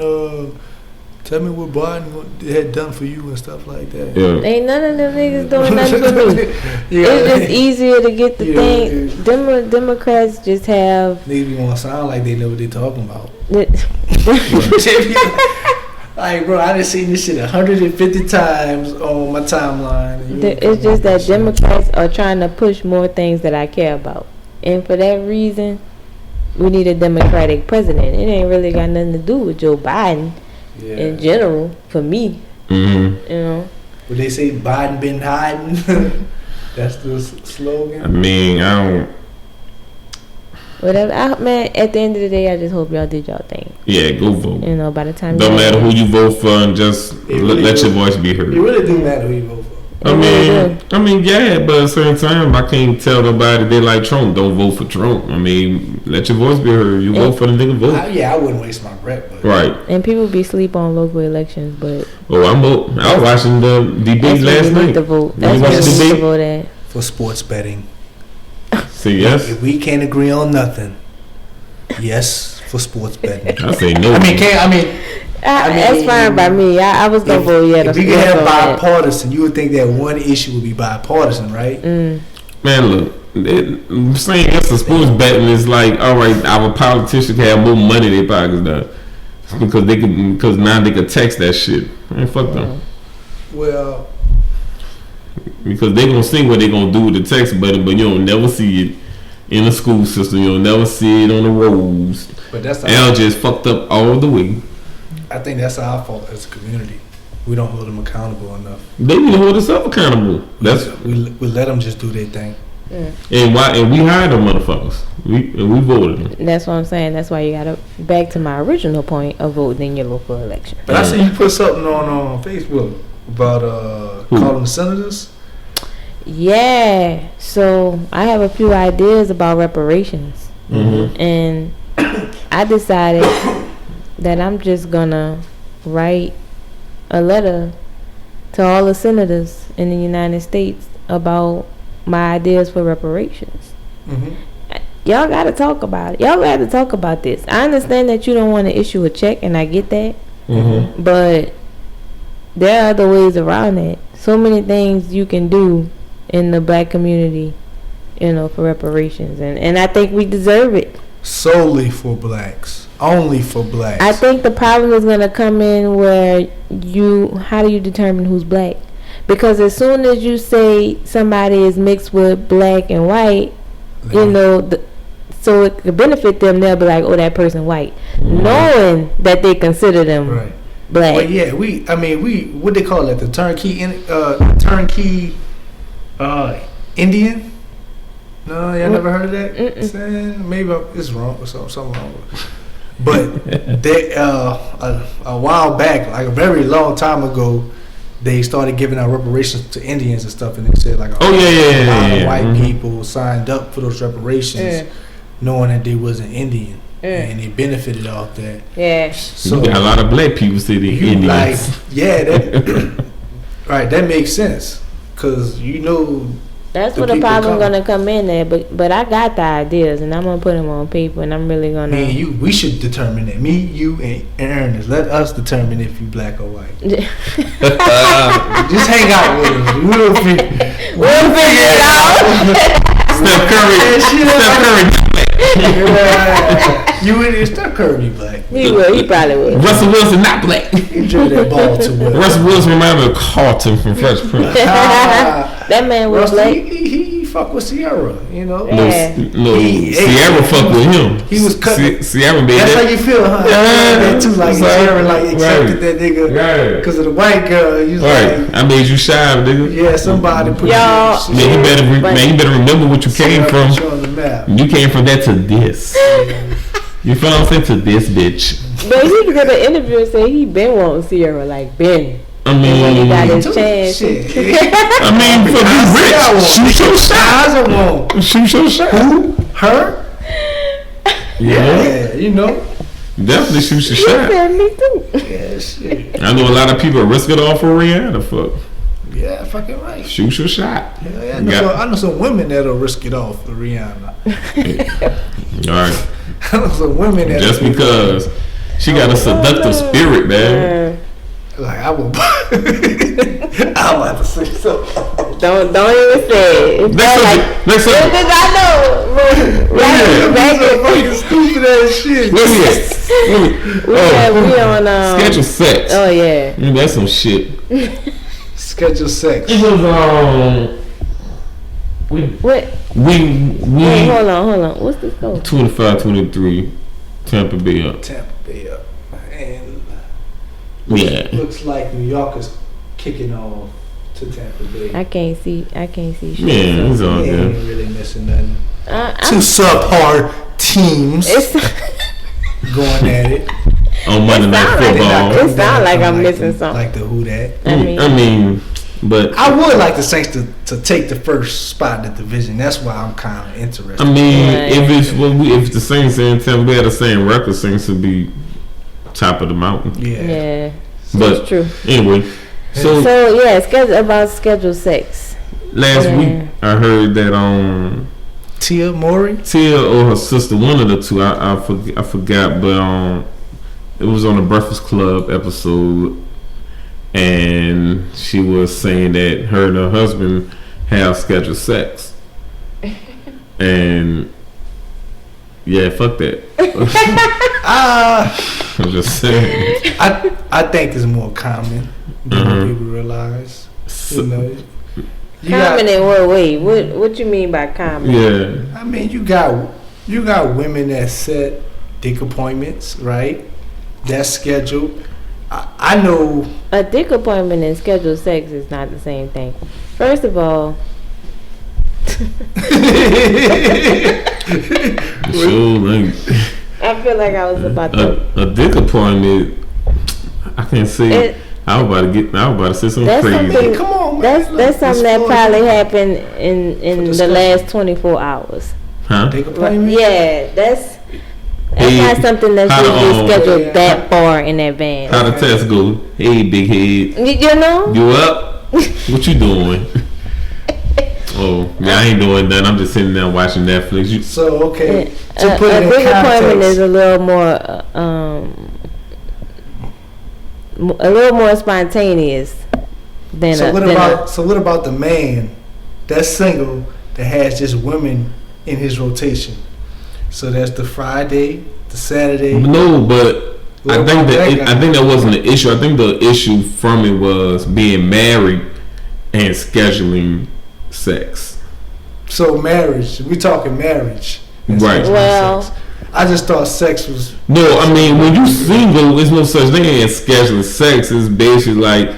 tell me what Biden had done for you and stuff like that. Yeah. Ain't none of them niggas doing nothing for me. It's just easier to get the thing. Democrats just have. Niggas be gonna sound like they know what they talking about. Like, bro, I done seen this shit 150 times on my timeline. It's just that Democrats are trying to push more things that I care about, and for that reason, we need a Democratic president. It ain't really got nothing to do with Joe Biden in general. For me, you know. Would they say Biden been hiding? That's the slogan. I mean, I don't. Whatever, man. At the end of the day, I just hope y'all did y'all thing. Yeah, go vote. You know, by the time. Don't matter who you vote for, and just let your voice be heard. It really do matter who you vote for. I mean, yeah, but at the same time, I can't tell nobody they like Trump. Don't vote for Trump. I mean, let your voice be heard. You vote for the nigga, vote. I wouldn't waste my breath. But Right. And people be sleep on local elections, but. Oh, I was watching the debate last night. To vote. That's what you we watch the need to debate vote at. For sports betting. See, yes. If we can't agree on nothing, yes for sports betting. I say no. I mean, that's fine by me. I was gonna vote yeah. If we could have bipartisan, you would think that one issue would be bipartisan, right? Man, look, saying yes to sports betting is like, all right, our politicians have more money in their pockets now. because now they can text that shit. Man, fuck them. Well, because they gonna see what they gonna do with the text, but you'll never see it in the school system. You'll never see it on the roads. but that's Al just fucked up all the way. I think that's our fault as a community. We don't hold them accountable enough. They need to hold themselves accountable. That's we let them just do their thing. and we hired them motherfuckers. We voted them. That's what I'm saying. That's why you gotta back to my original point of voting in your local election. But I see you put something on Facebook about calling the senators. Yeah. So I have a few ideas about reparations, and I decided that I'm just gonna write a letter to all the senators in the United States about my ideas for reparations. Y'all gotta talk about it. Y'all gotta talk about this. I understand that you don't want to issue a check, and I get that. But there are other ways around it. So many things you can do in the black community, for reparations, and I think we deserve it. Solely for blacks. Only for blacks. I think the problem is gonna come in where how do you determine who's black? Because as soon as you say somebody is mixed with black and white, so it could benefit them, they'll be like, oh, that person white, knowing that they consider them black. Well, yeah, we what they call it, the turnkey Indian. No, y'all never heard of that? Maybe it's wrong or something wrong with it. But they a while back, like a very long time ago, they started giving out reparations to Indians and stuff, and they said like a lot of white people signed up for those reparations, knowing that they wasn't Indian, and they benefited off that. Yeah. So you got a lot of black people say they're Indians. Right, that makes sense, cause that's where the problem gonna come in there. But I got the ideas, and I'm gonna put them on paper, and I'm really gonna. Me and you, we should determine it. Me, you, and Ernest. Let us determine if you black or white. Just hang out with us. We'll figure it out. Steph Curry. You and Steph Curry black. He will. He probably will. Russell Wilson not black. He drew that ball too well. Russell Wilson reminds me of Carlton from Fresh Prince. That man was Russell, black. He fuck with Sierra, Yeah. Sierra fuck with him. He was cut. Sierra made That's that. how you feel, huh? That too, like Sierra, accepted that nigga because of the white girl. He was like, I made you shy, nigga. Yeah, somebody put y'all. Man, you better remember what you came from. On the map. You came from that to this. You feel what I'm saying? To this bitch. But he did an interview and say he been wanting Sierra, been. I mean, when he got his chance. I mean, for you rich, shoot your shot. Shoot your shot. Who? Her? Yeah. Definitely shoot your shot. Me too. Yeah, shit. I know a lot of people risk it all for Rihanna. Fuck. Yeah, fucking right. Shoot your shot. Yeah, I know some women that'll risk it all for Rihanna. All right. I know some women that just because she got a seductive spirit, man. Like I will. I'm about to say something. Don't even say it. Next up. Because I know. Fucking stupid ass shit. We on schedule sex. Oh yeah. That's some shit. Schedule sex. It was What? Wait, hold on. What's the score? 25-23. Tampa Bay up. And looks like New York is kicking off to Tampa Bay. I can't see shit. Yeah, it's all They good. ain't really missing nothing. Two subpar teams going at it. On Monday Night Football. It sounds like I'm missing something. Like the who that. I mean, but I would like the Saints to take the first spot in the division. That's why I'm kind of interested. I mean, if the Saints and Tampa Bay had the same record, Saints would be top of the mountain. Yeah. But it's true. Anyway, so about Schedule 6. Last week I heard that Tia Mowry or her sister, one of the two, I forgot, but it was on the Breakfast Club episode, and she was saying that her and her husband have scheduled sex, and Yeah, fuck that. I'm just saying. I think it's more common than what people realize. You know, common in what way? What you mean by common? Yeah. I mean, you got women that set dick appointments, right? That's scheduled. I know a dick appointment and scheduled sex is not the same thing. First of all, I feel like I was about to a dick appointment. I can't say. I was about to say something crazy. Come on, man. That's something that probably happened in the last 24 hours. Huh? Dick appointment? Yeah, that's not something that's usually scheduled that far in advance. How the test go? Hey, big head. You know? You up? What you doing? Oh, yeah, I ain't doing that. I'm just sitting there watching Netflix. So, okay. A big appointment is a little more spontaneous than so what about the man that's single that has just women in his rotation? So that's the Friday, the Saturday. No, but I think that wasn't the issue. I think the issue from it was being married and scheduling sex. So marriage, we talking marriage, right? Well, sex. I just thought sex was. No, I mean when you single, there's no such thing as scheduling sex. It's basically like,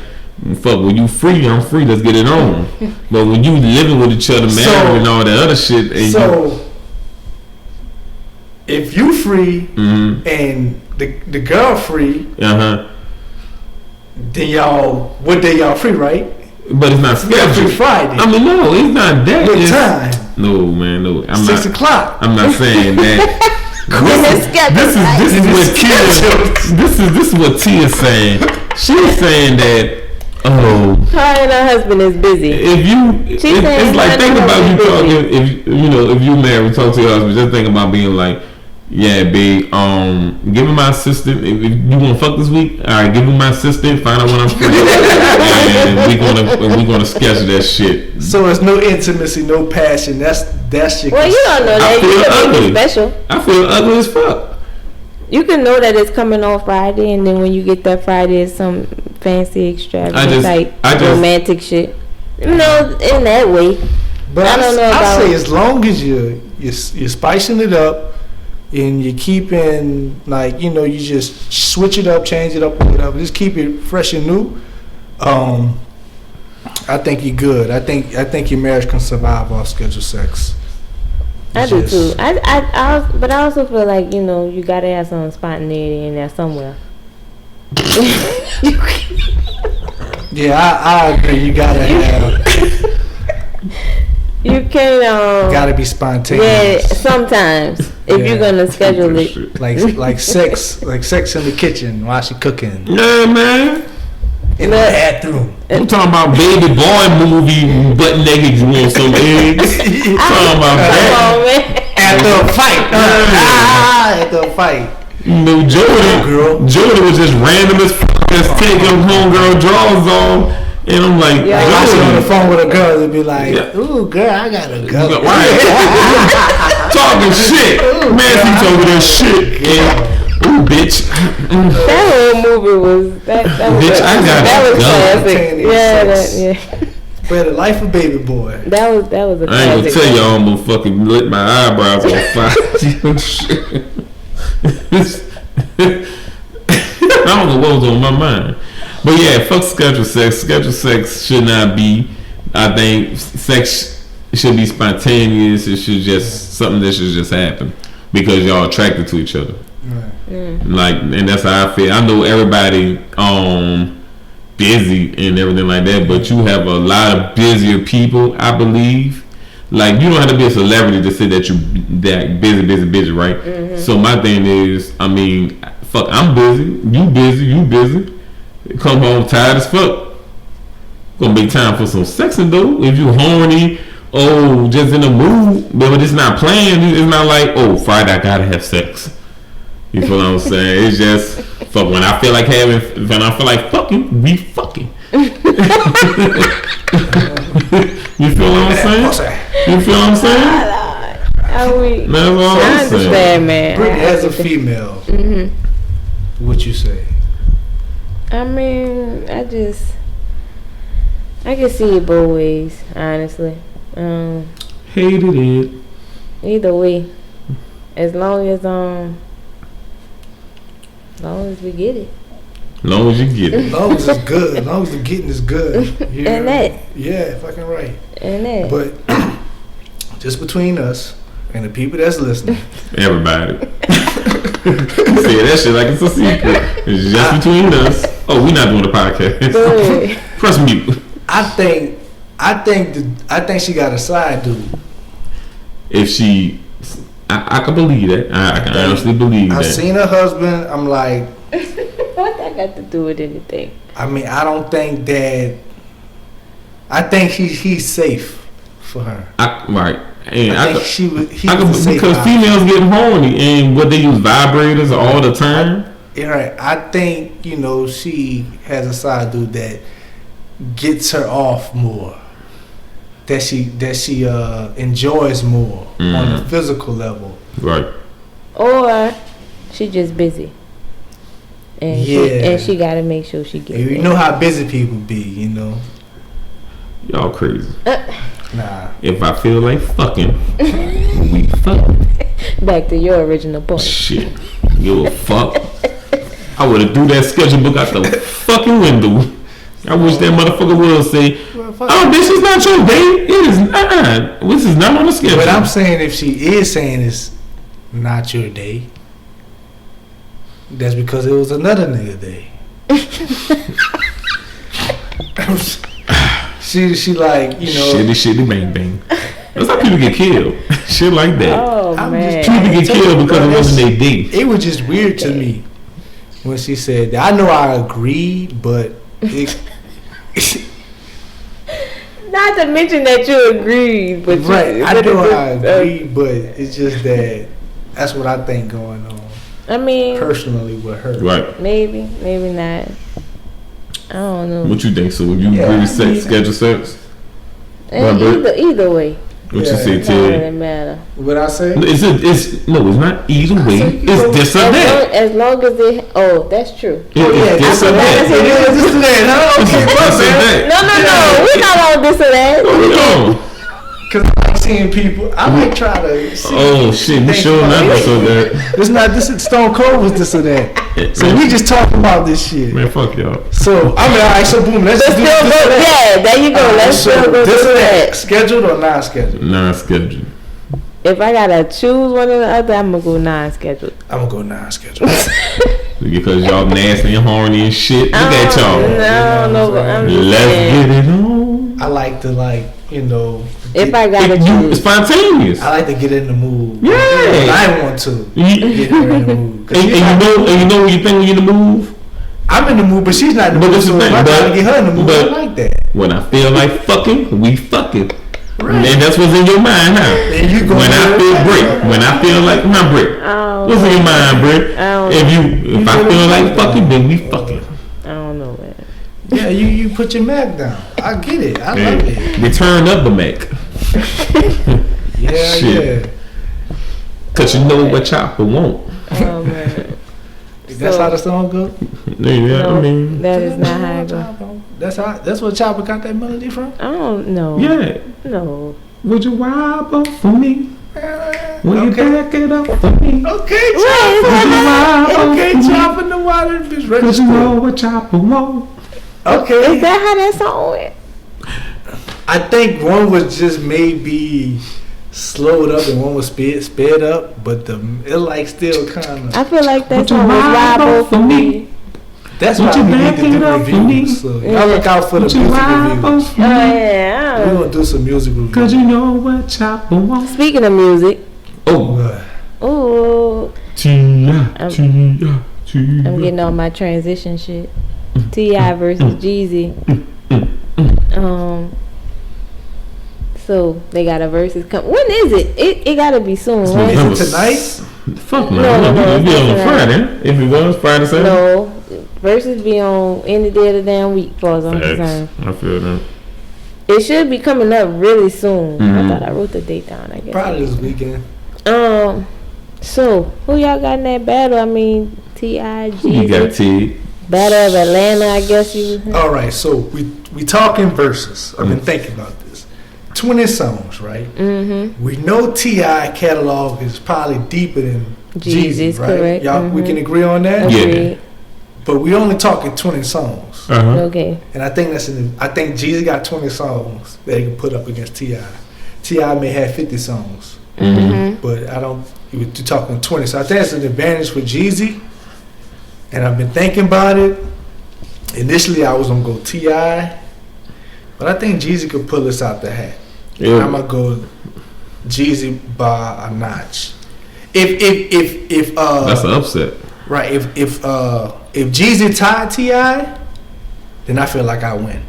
fuck, when you free, I'm free. Let's get it on. But when you living with each other, married and all that other shit, and if you free and the girl free, then what day y'all free, right? But it's not scheduled. Friday. I mean, no, it's not that. What time? No, man, no. 6 o'clock. I'm not saying that. This is what Tia's saying. She's saying that. Oh, her and her husband is busy. It's like think about you talking. If you married, talk to your husband. Just think about being like, yeah, babe. Give me my assistant. If you want to fuck this week, all right. Give me my assistant. Find out when I'm free, and we gonna schedule that shit. So it's no intimacy, no passion. That's your. Well, you don't know that. You can make it special. I feel ugly as fuck. You can know that it's coming on Friday, and then when you get that Friday, it's some fancy, extravagant romantic shit. You know, in that way. But I don't know about. I say as long as you're spicing it up. And you're keeping, you just switch it up, change it up, or whatever. Just keep it fresh and new. I think you're good. I think your marriage can survive off scheduled sex. I do too. But I also feel like you gotta have some spontaneity in there somewhere. Yeah, I agree. You gotta have. You can't. Gotta be spontaneous. Yeah, sometimes if you're gonna schedule it, like sex in the kitchen while she cooking. Yeah, man. In the bathroom. I'm talking about baby boy movie, butt naked, you want some eggs. Talking about that. After a fight. No, Jody was just random as fuck, just taking homegirl drawers on. And I'm like, I sit on the phone with a girl and be like, ooh, girl, I got a girl. Right. Talking shit. Matthew's over there shit. And, ooh, bitch. That whole movie was, that was classic. Yeah. But the life of baby boy. That was a classic. I ain't gonna tell y'all I'm gonna fucking lit my eyebrows on fire. I don't know what was on my mind. But yeah, fuck scheduled sex. Scheduled sex should not be. I think sex should be spontaneous. It should just something that should just happen because y'all attracted to each other. Right. And that's how I feel. I know everybody busy and everything like that, but you have a lot of busier people. I believe. Like you don't have to be a celebrity to say that you that busy, right? Mm-hmm. So my thing is, I mean, fuck, I'm busy. You busy. Come home tired as fuck. Gonna make time for some sexing though. If you horny, just in the mood, but it's not planned. It's not like, Friday I gotta have sex. You feel what I'm saying? It's just fuck when I feel like fucking, we fucking. You feel what I'm saying? You feel what I'm saying? Are we? That's all I I'm saying. understand, man. Brittany, as a female, what you say? I mean, I can see it both ways, honestly. Hated it. Either way, as long as we get it. Long as you get it. As long as it's good. As long as the getting is good. Yeah. And that. Yeah, fucking right. And that. But just between us and the people that's listening. Everybody. Say that shit like it's a secret. It's just between us. Oh, we not doing the podcast. Press mute. I think she got a side dude. If she, I can believe that. I can honestly believe that. I've seen her husband. I'm like, what that got to do with anything? I mean, I don't think that. I think he's safe for her. Right. And I think he was because females get horny and what they use vibrators all the time. Right. I think she has a side dude that gets her off more. That she enjoys more on a physical level. Right. Or she just busy. And she gotta make sure she gets. You know how busy people be. Y'all crazy. Nah. If I feel like fucking, we fuck. Back to your original point. Shit. You a fuck. I would have threw that schedule book out the fucking window. I wish that motherfucker would say, "Oh, this is not your day. It is this is not on the schedule." But I'm saying if she is saying it's not your day, that's because it was another nigga day. she like shitty bang bang. That's how people get killed. Shit like that. Oh man, people get killed because it wasn't their day. It was just weird to me when she said that. I know I agreed, but not to mention that you agreed, but right. I know I agreed, but it's just that that's what I think going on. I mean, personally with her, right? Maybe not. I don't know. What you think? So would you agree with schedule sex? Either way. What you say, It doesn't matter. What I say? It's not either way. It's this or that. As long as it. Oh, that's true. It's this or that. This or that. No. We're not on this or that. Cause I like seeing people. I might try to. See oh shit! We sure not this or that. It's not this. Stone Cold was this or that. So we just talking about this shit. Man, fuck y'all. So I mean, alright. So boom. Let's just do this or that. Yeah, there you go. Let's so go this or that. Scheduled or non-scheduled? Non-scheduled. If I gotta choose one or the other, I'm gonna go non-scheduled. I'm gonna go non-scheduled. Because y'all nasty and horny and shit. Look at y'all. No. Let's get it on. I like to if I gotta choose, spontaneous. I like to get in the mood. Yeah, I want to get her in the mood. And you know what you think when you're in the mood? I'm in the mood, but she's not in the mood. So I'm trying to get her in the mood. I like that. When I feel like fucking, we fucking. Right. And that's what's in your mind, huh? When I feel break, when I feel like my break, what's in your mind, break? If I feel like fucking, then we fucking. I don't know, man. Yeah, you put your Mac down. I get it. I love it. Return of the Mac. Yeah. Cause you know what Chopper want. Oh man. That's how the song goes? Yeah, no, I mean. That is not how it goes. That's where Chopper got that melody from? I don't know. Yeah. No. Would you wobble for me? Will you back it up for me? Okay, Chopper. Okay, Chopper in the water. Cause you know what Chopper want. Okay. Is that how that song went? I think one was just maybe slowed up and one was sped up, but it like still kind of. I feel like that song was wobble for me. That's why we need to do reviews. So y'all look out for the music reviews. Oh yeah. We're gonna do some music reviews. Cause you know what Chopper wants. Speaking of music. Oh. I'm getting on my transition shit. T.I. versus Jeezy. So they got a versus come. When is it? It gotta be soon, right? Is it tonight? Fuck no. It'll be on Friday. If it was Friday, Saturday. No, versus be on any day of the damn week, as far as I'm concerned. I feel that. It should be coming up really soon. I thought I wrote the date down. I guess probably this weekend. So who y'all got in that battle? I mean, T.I. You got T. Battle of Atlanta, I guess you. All right, so we talking verses. I've been thinking about this. 20 songs, right? Mm-hmm. We know T.I. catalog is probably deeper than Jeezy's, right? Correct. Y'all, we can agree on that. Agreed. But we only talking 20 songs, Okay. and I think I think Jeezy got 20 songs that he can put up against T.I. T.I. may have 50 songs, but I don't. You're talking 20, so I think it's an advantage for Jeezy. And I've been thinking about it. Initially, I was gonna go T.I., but I think Jeezy could pull us out the hat. Yeah. I'm gonna go Jeezy by a notch. If That's an upset. right, if Jeezy tied T.I., then I feel like I win,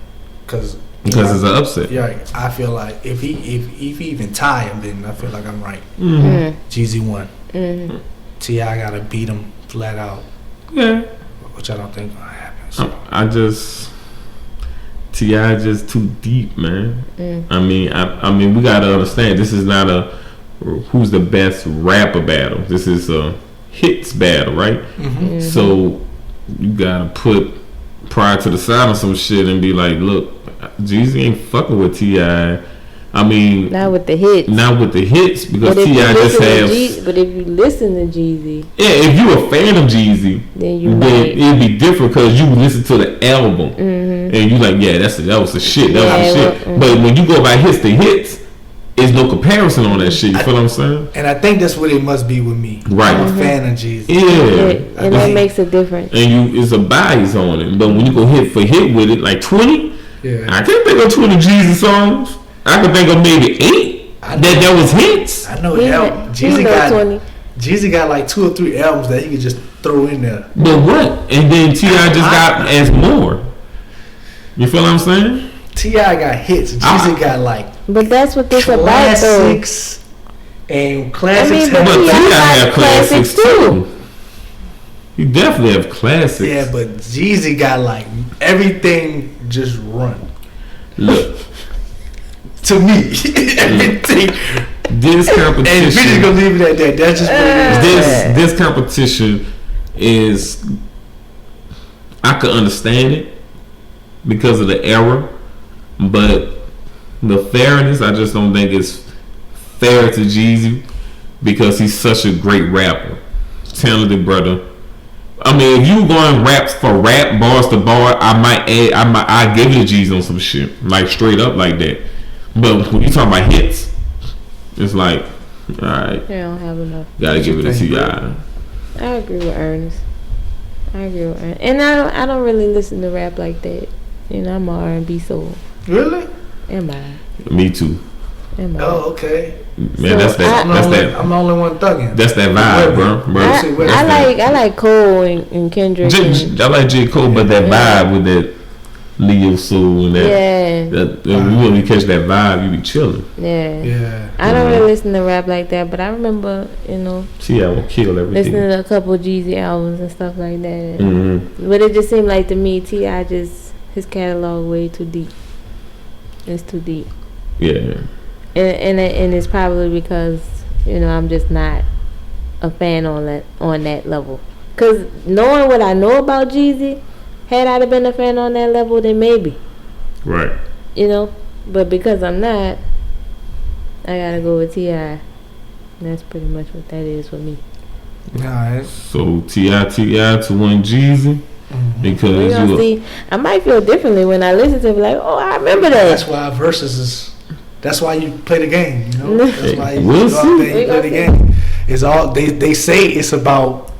because it's an upset. Yeah, I feel like if he even tie him, then I feel like I'm right. Jeezy won. T.I. gotta beat him flat out. Yeah. Which I don't think gonna happen. So. I just T.I. just too deep, man. I mean, we gotta understand this is not a who's the best rapper battle. This is a hits battle, right? So you gotta put Pride to the side on some shit and be like, look, Jeezy ain't fucking with T.I. I mean, not with the hits. Not with the hits, because T.I. just has. But if you listen to Jeezy, yeah, if you a fan of Jeezy, then it'd be different, because you listen to the album and you like, yeah, that was the shit. That was the shit. But when you go by hits to hits, there's no comparison on that shit. You feel what I'm saying? And I think that's what it must be with me. Right. I'm a fan of Jeezy. Yeah. And that makes a difference. And it's a bias on it. But when you go hit for hit with it, like 20, I can't think of 20 Jeezy songs. I could think of maybe 8 that was hits. I know Jeezy got like 2 or 3 albums that he could just throw in there. But what? And then T.I. just got as more. You feel what I'm saying? T.I. got hits. Jeezy got like. But that's what this about, though. Classics and classics. But T.I. have classics too. You definitely have classics. Yeah, but Jeezy got like everything just run. Look. To me, everything. This competition. And we just gonna leave it at that. That's just what it is. This competition is. I could understand it because of the era, but the fairness, I just don't think it's fair to Jeezy, because he's such a great rapper, talented brother. I mean, if you going raps for rap, bars to bar, I give it to Jeezy on some shit, like straight up like that. But when you talk about hits, it's like, all right, they don't have enough. Gotta give it to T.I. I agree with Ernest. And I don't really listen to rap like that. You know, I'm a R&B soul. Really? Am I? Me too. Am I? Oh, okay. Man, that's that. I'm the only one thugging. That's that vibe, bro. I like Cole and Kendrick. I like J. Cole, but that vibe with that Leo soul and that you really catch that vibe, you be chilling. Yeah. I don't really listen to rap like that, but I remember, T.I. will kill everything. Listening to a couple of Jeezy albums and stuff like that. But it just seemed like to me, T.I. his catalog way too deep. It's too deep. Yeah. And it's probably because I'm just not a fan on that level. Cause knowing what I know about Jeezy, had I been a fan on that level, then maybe. Right. But because I'm not, I gotta go with T.I. That's pretty much what that is for me. Alright. So T.I. to win Jeezy. Because see, I might feel differently when I listen to it. Like, oh, I remember that. That's why versus is. That's why you play the game. That's why you we'll go out there and play the game. It's all they say. It's about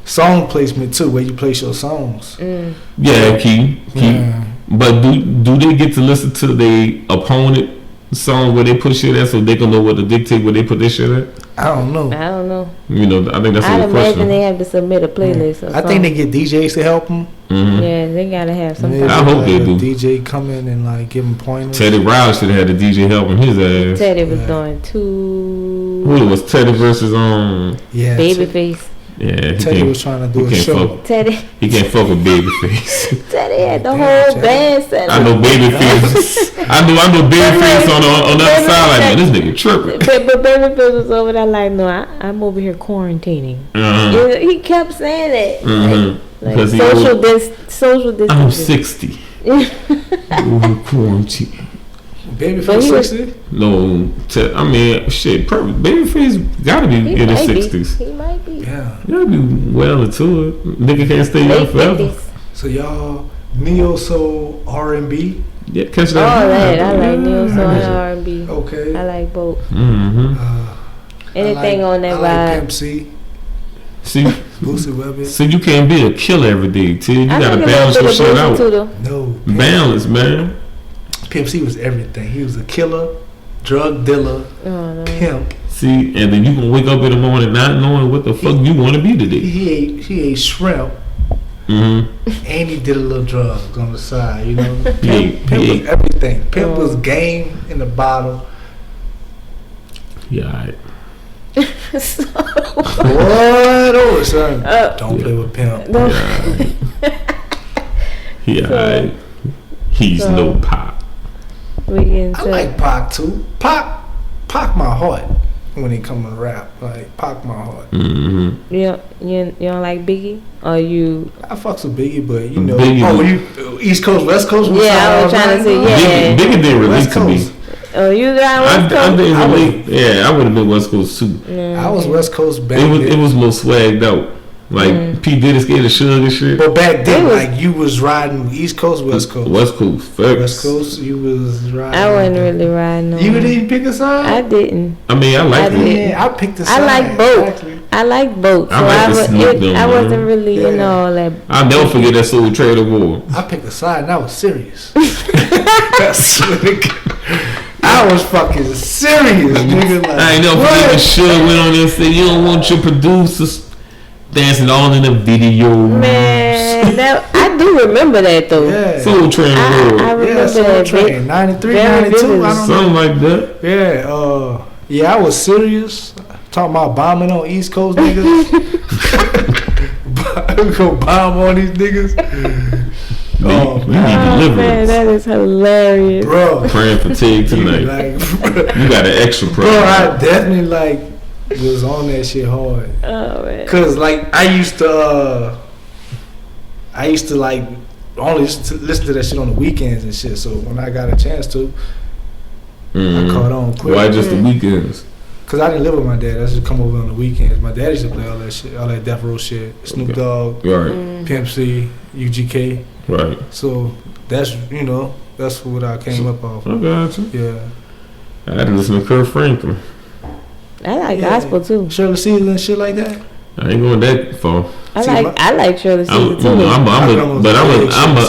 song placement too, where you place your songs. Yeah, key. Yeah. But do they get to listen to the opponent song where they put shit at, so they can know what to dictate where they put their shit at? I don't know. I think that's a I'd question. imagine they have to submit a playlist. I think they get DJs to help them. Yeah, they gotta have some. I hope they do. DJ come in and give them pointers. Teddy Riley should have had the DJ helping his ass. Teddy was doing too. Who was Teddy versus Babyface? Yeah, Teddy was trying to do a show. Teddy. He can't fuck with Babyface. Teddy had the whole band set. I know Babyface. I know Babyface on the other side. Like, man, this nigga tripping. But Babyface was over there like, no, I'm over here quarantining. He kept saying it. Like social distance. I'm 60. Over quarantine. Babyface 60? No, I mean, shit. Babyface gotta be in his 60s. He might be. Yeah. You gotta be well into it. Nigga can't stay young forever. So y'all neo soul R&B? Yeah, catch that. All right, I like neo soul and R&B. Okay. I like both. like, Anything on that I like vibe. Pimp C. See, Boosie Webbie. See, you can't be a killer every day, T. You gotta balance your shit out. No. Balance, man. Pimp C was everything. He was a killer, drug dealer, pimp. See, and then you can wake up in the morning not knowing what the fuck you want to be today. He ate shrimp. And he did a little drugs on the side, you know. Pimp was everything. Pimp was game in the bottle. Yeah, alright. What over, son? Don't play with Pimp. Yeah, alright. He's no Pop. I like Pac too. Pac my heart when he come to rap. Like Pac my heart. You don't like Biggie? Or you? I fucks with Biggie, but you know, Biggie, you East Coast, West Coast. Yeah, I was trying to say Biggie didn't relate to me. Oh, you got West Coast? I didn't relate. Yeah, I would have been West Coast too. I was West Coast back then. It was a little swagged out. Like P Diddy scared of Suge and shit. But back then, like you was riding East Coast, West Coast. West Coast, facts. West Coast, you was riding. I wasn't really riding on. You didn't pick a side? I didn't. I mean, I liked it. Yeah, I picked a side. I like both. Exactly. I like both. So I wasn't really, you know, like. I'll never forget that Soul Trader War. I picked a side and I was serious. I was fucking serious, nigga. Like, I ain't never forget when Suge went on there and said, "You don't want your producers dancing all in the video." Man, I do remember that though. Yeah. Soul Train War. I remember Soul that. Train. 93, 92, something like that. Yeah, yeah, I was serious. Talking about bombing on East Coast niggas. Go bomb on these niggas. We need deliverance. Man, that is hilarious. Bro. Praying fatigue tonight. You got an extra prayer. Bro, I definitely like was on that shit hard. Oh man. Cause like I used to like only listen to that shit on the weekends and shit. So when I got a chance to, I caught on quick. Why just the weekends? Cause I didn't live with my dad. I used to come over on the weekends. My dad used to play all that shit, all that Death Row shit. Snoop Dogg, right? Pimp C, UGK. Right. So that's that's what I came up off. I got you. Yeah. I had to listen to Kurt Franklin. I like gospel too. Shirley Caesar and shit like that. I ain't going that far. I like Shirley Caesar too.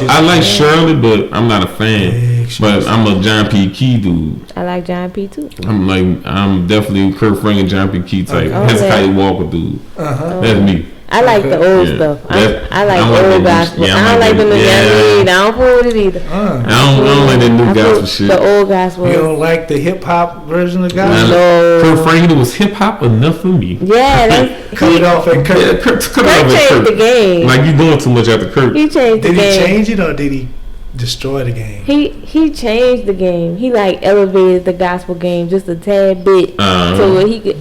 I like Shirley, but I'm not a fan. But I'm a John P. Key dude. I like John P. too. I'm definitely Kurt Franklin, John P. Key type. Hezekiah Walker dude. That's me. I like the old stuff. I like old gospel. I don't like the new gospel. I don't fool with it either. I don't like that new gospel shit. The old gospel. You don't like the hip hop version of gospel? No. Kurt Franklin was hip hop enough for me. Yeah, cut it off at Kurt. Yeah, Kurt changed the game. Like you doing too much after Kurt. He changed the game. Did he change it or did he destroy the game? He changed the game. He like elevated the gospel game just a tad bit, so where he could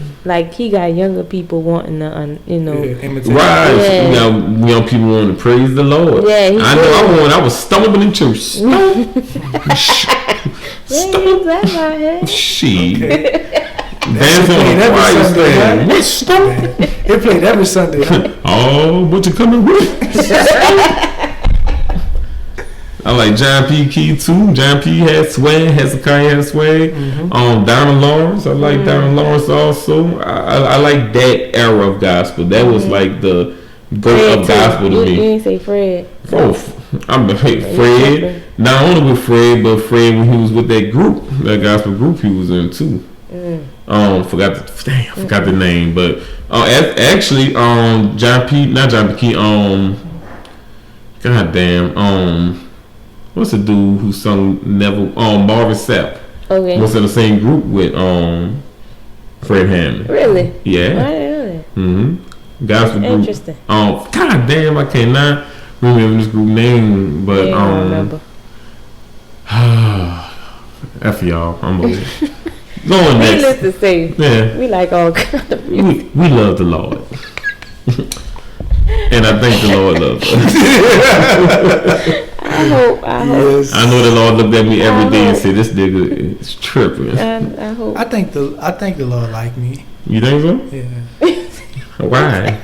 he got younger people wanting to imitate. Right, yeah. Young people want to praise the Lord. Yeah, I was stomping in church. Stomp. Shit. Dance on the choir stand. What stomp? He played every Sunday. Huh? Oh, what you coming with? I like John P. Key too. John P. had swag. Hezekiah had swag. Donald Lawrence. I like Donald Lawrence also. I like that era of gospel. That was like the goat of gospel to me. You didn't say Fred. Fred. Not only with Fred, but Fred when he was with that group, that gospel group he was in too. Forgot the name, but actually, not John P. Key. Goddamn. What's the dude who sung Neville? Marvin Sapp. Okay. Was in the same group with Fred Hammond. Really? Yeah. I didn't know that. Mm-hmm. Gospel group. Interesting. God damn, I cannot remember this group name, but Yeah, I don't remember. F y'all, I'm over it. Going next. Needless to say, Yeah. we like all kind of music. We love the Lord. And I think the Lord loves us. I hope. Yes. I know the Lord looked at me every day and said, "This nigga is tripping." I hope. I think the Lord like me. You think so? Yeah. Why?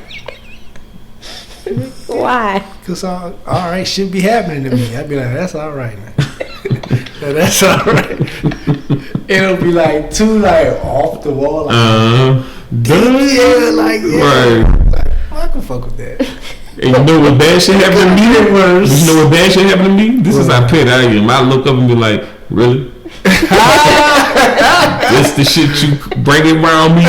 Why? Cause all right shit be happening to me. I'd be like, that's all right, man. That's all right. It'll be like too like off the wall. Like, yeah, like yeah. Right. Like, I can fuck with that. And you know what bad shit happened to me? You know what bad shit happened to me? This is how petty I am. I look up and be like, really? This the shit you bring around me?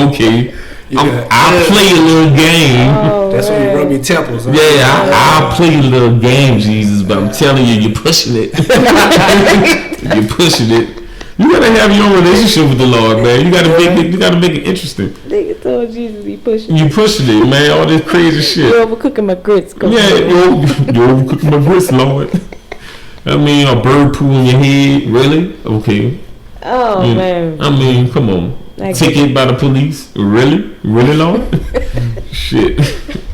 Okay. I'll play a little game. Oh, that's when you rub your temples. Huh? Yeah, I'll play a little game, Jesus. But I'm telling you, you're pushing it. You're pushing it. You gotta have your own relationship with the Lord, man. You gotta make it. You gotta make it interesting. Nigga told Jesus he pushing. You pushing it, man. All this crazy shit. You're overcooking my grits. Go Yeah, you're overcooking my grits, Lord. I mean, a bird poo in your head, really? Okay. Oh man. I mean, come on. Like Ticket by the police, really, Lord? Shit.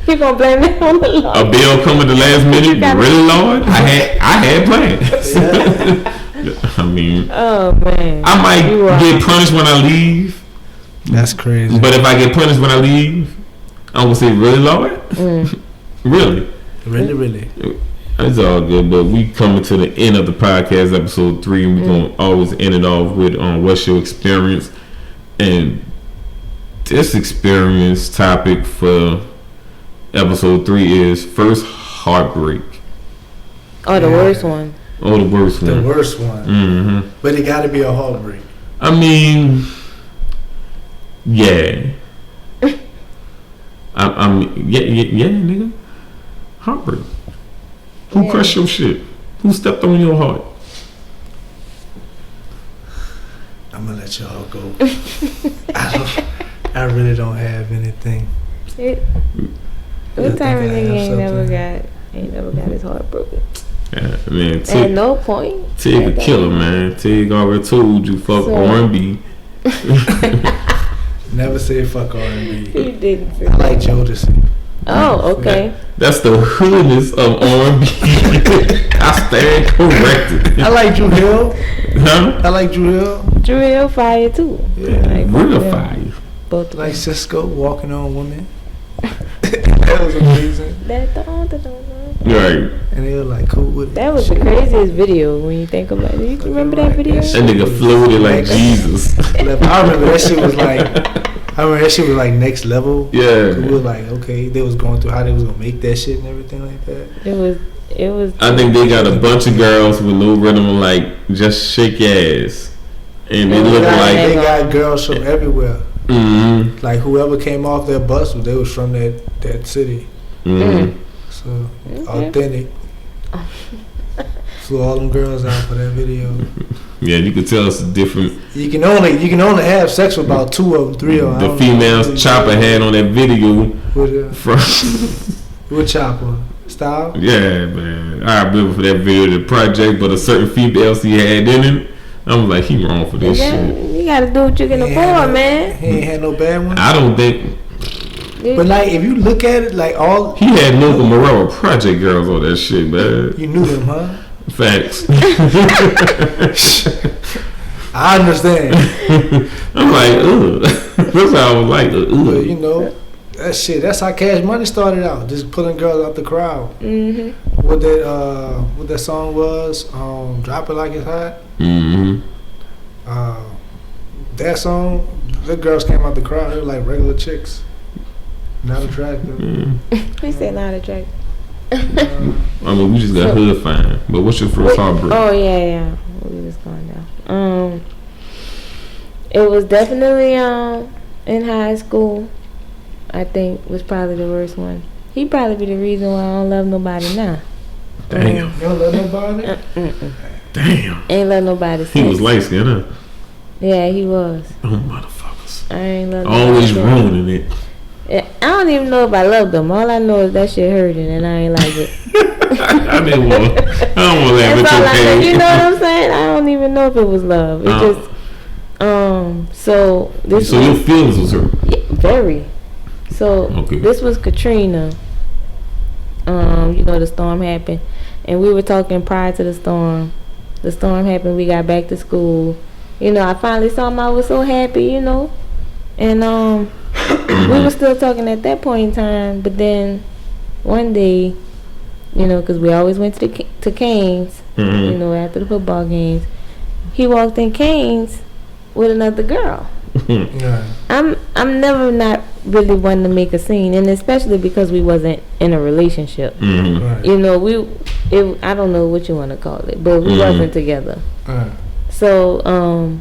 You gonna blame that on the Lord? A bill come at the last minute, really, Lord? I had plans. I mean, oh man. I might get punished when I leave. That's crazy. But if I get punished when I leave, I'm gonna say, really, Lord? Really? Really. It's all good, but we coming to the end of the podcast, episode 3, and we're gonna always end it off with what's your experience. And this experience topic for episode 3 is first heartbreak. Oh, the worst one. Oh, the worst one. The worst one. Mm-hmm. But it got to be a heartbreak. I mean, yeah. Yeah, nigga. Heartbreak. Who crushed your shit? Who stepped on your heart? I'm gonna let y'all go. I really don't have anything. What type of nigga ain't never got his heart broken? Yeah, man. At no point. Tig a killer, man. Tig already told you fuck R&B. Never said fuck R&B. He didn't say I like Jodeci. Oh, okay. That's the hoodness of R&B. I stand corrected. I like Drew Hill. Huh? I like Drew Hill. Drew Hill fire too. Yeah. Like, Real fire. Both like Cisco walking on women. That was amazing. Right. And they were like cool with it. That was the craziest video when you think about it. You remember that video? That nigga floated like Jesus. I remember that shit was like next level. Yeah. We were like, okay, they was going through how they was gonna make that shit and everything like that. It was. I think they got a bunch of girls with no rhythm, like just shake your ass, and they look like they got girls from everywhere. Mm-hmm. Like whoever came off that bus, they was from that city. Mm-hmm. So authentic. Flew all them girls out for that video. Yeah, you could tell it's a different. You can only have sex with about 2 of them, 3 of them. The females Chopper had on that video from with Chopper style. Yeah, man. I remember for that video the project, but a certain female he had in it. I was like, he wrong for this shit. You gotta do what you can afford, man. He ain't had no bad ones. I don't think. But like, if you look at it, like all he had Local Morella Project girls on that shit, man. You knew them, huh? Facts. I understand. I'm like, ugh. That's how I was like, ugh. But you know, that's how Cash Money started out, just pulling girls out the crowd. Mm-hmm. What that song was, Drop It Like It's Hot. Mm-hmm. That song, the girls came out the crowd. They were like regular chicks, not attractive. We said not attractive. I mean, we just got hood fine. But what's your first heartbreak? Oh yeah. We was going down. It was definitely in high school. I think was probably the worst one. He probably be the reason why I don't love nobody now. Damn. You don't love nobody? Damn. Ain't love nobody. He was light skinned, huh? Yeah, he was. Oh, motherfuckers. I ain't love always nobody. ruining it. Yeah. don't even know if I loved them. All I know is that shit hurting, and I ain't like it. I don't want to laugh That's at all your I know. pain. You know what I'm saying? I don't even know if it was love. It just so this. So your feelings was hurt. Yeah, very. So this was Katrina. You know, the storm happened, and we were talking prior to the storm. The storm happened. We got back to school. You know, I finally saw him. I was so happy. You know, and we were still talking at that point in time. But then one day, you know, because we always went to Canes. You know, after the football games, he walked in Canes with another girl. Yeah. I'm never not really one to make a scene, and especially because we wasn't in a relationship. Right. You know, I don't know what you want to call it, but we wasn't together. So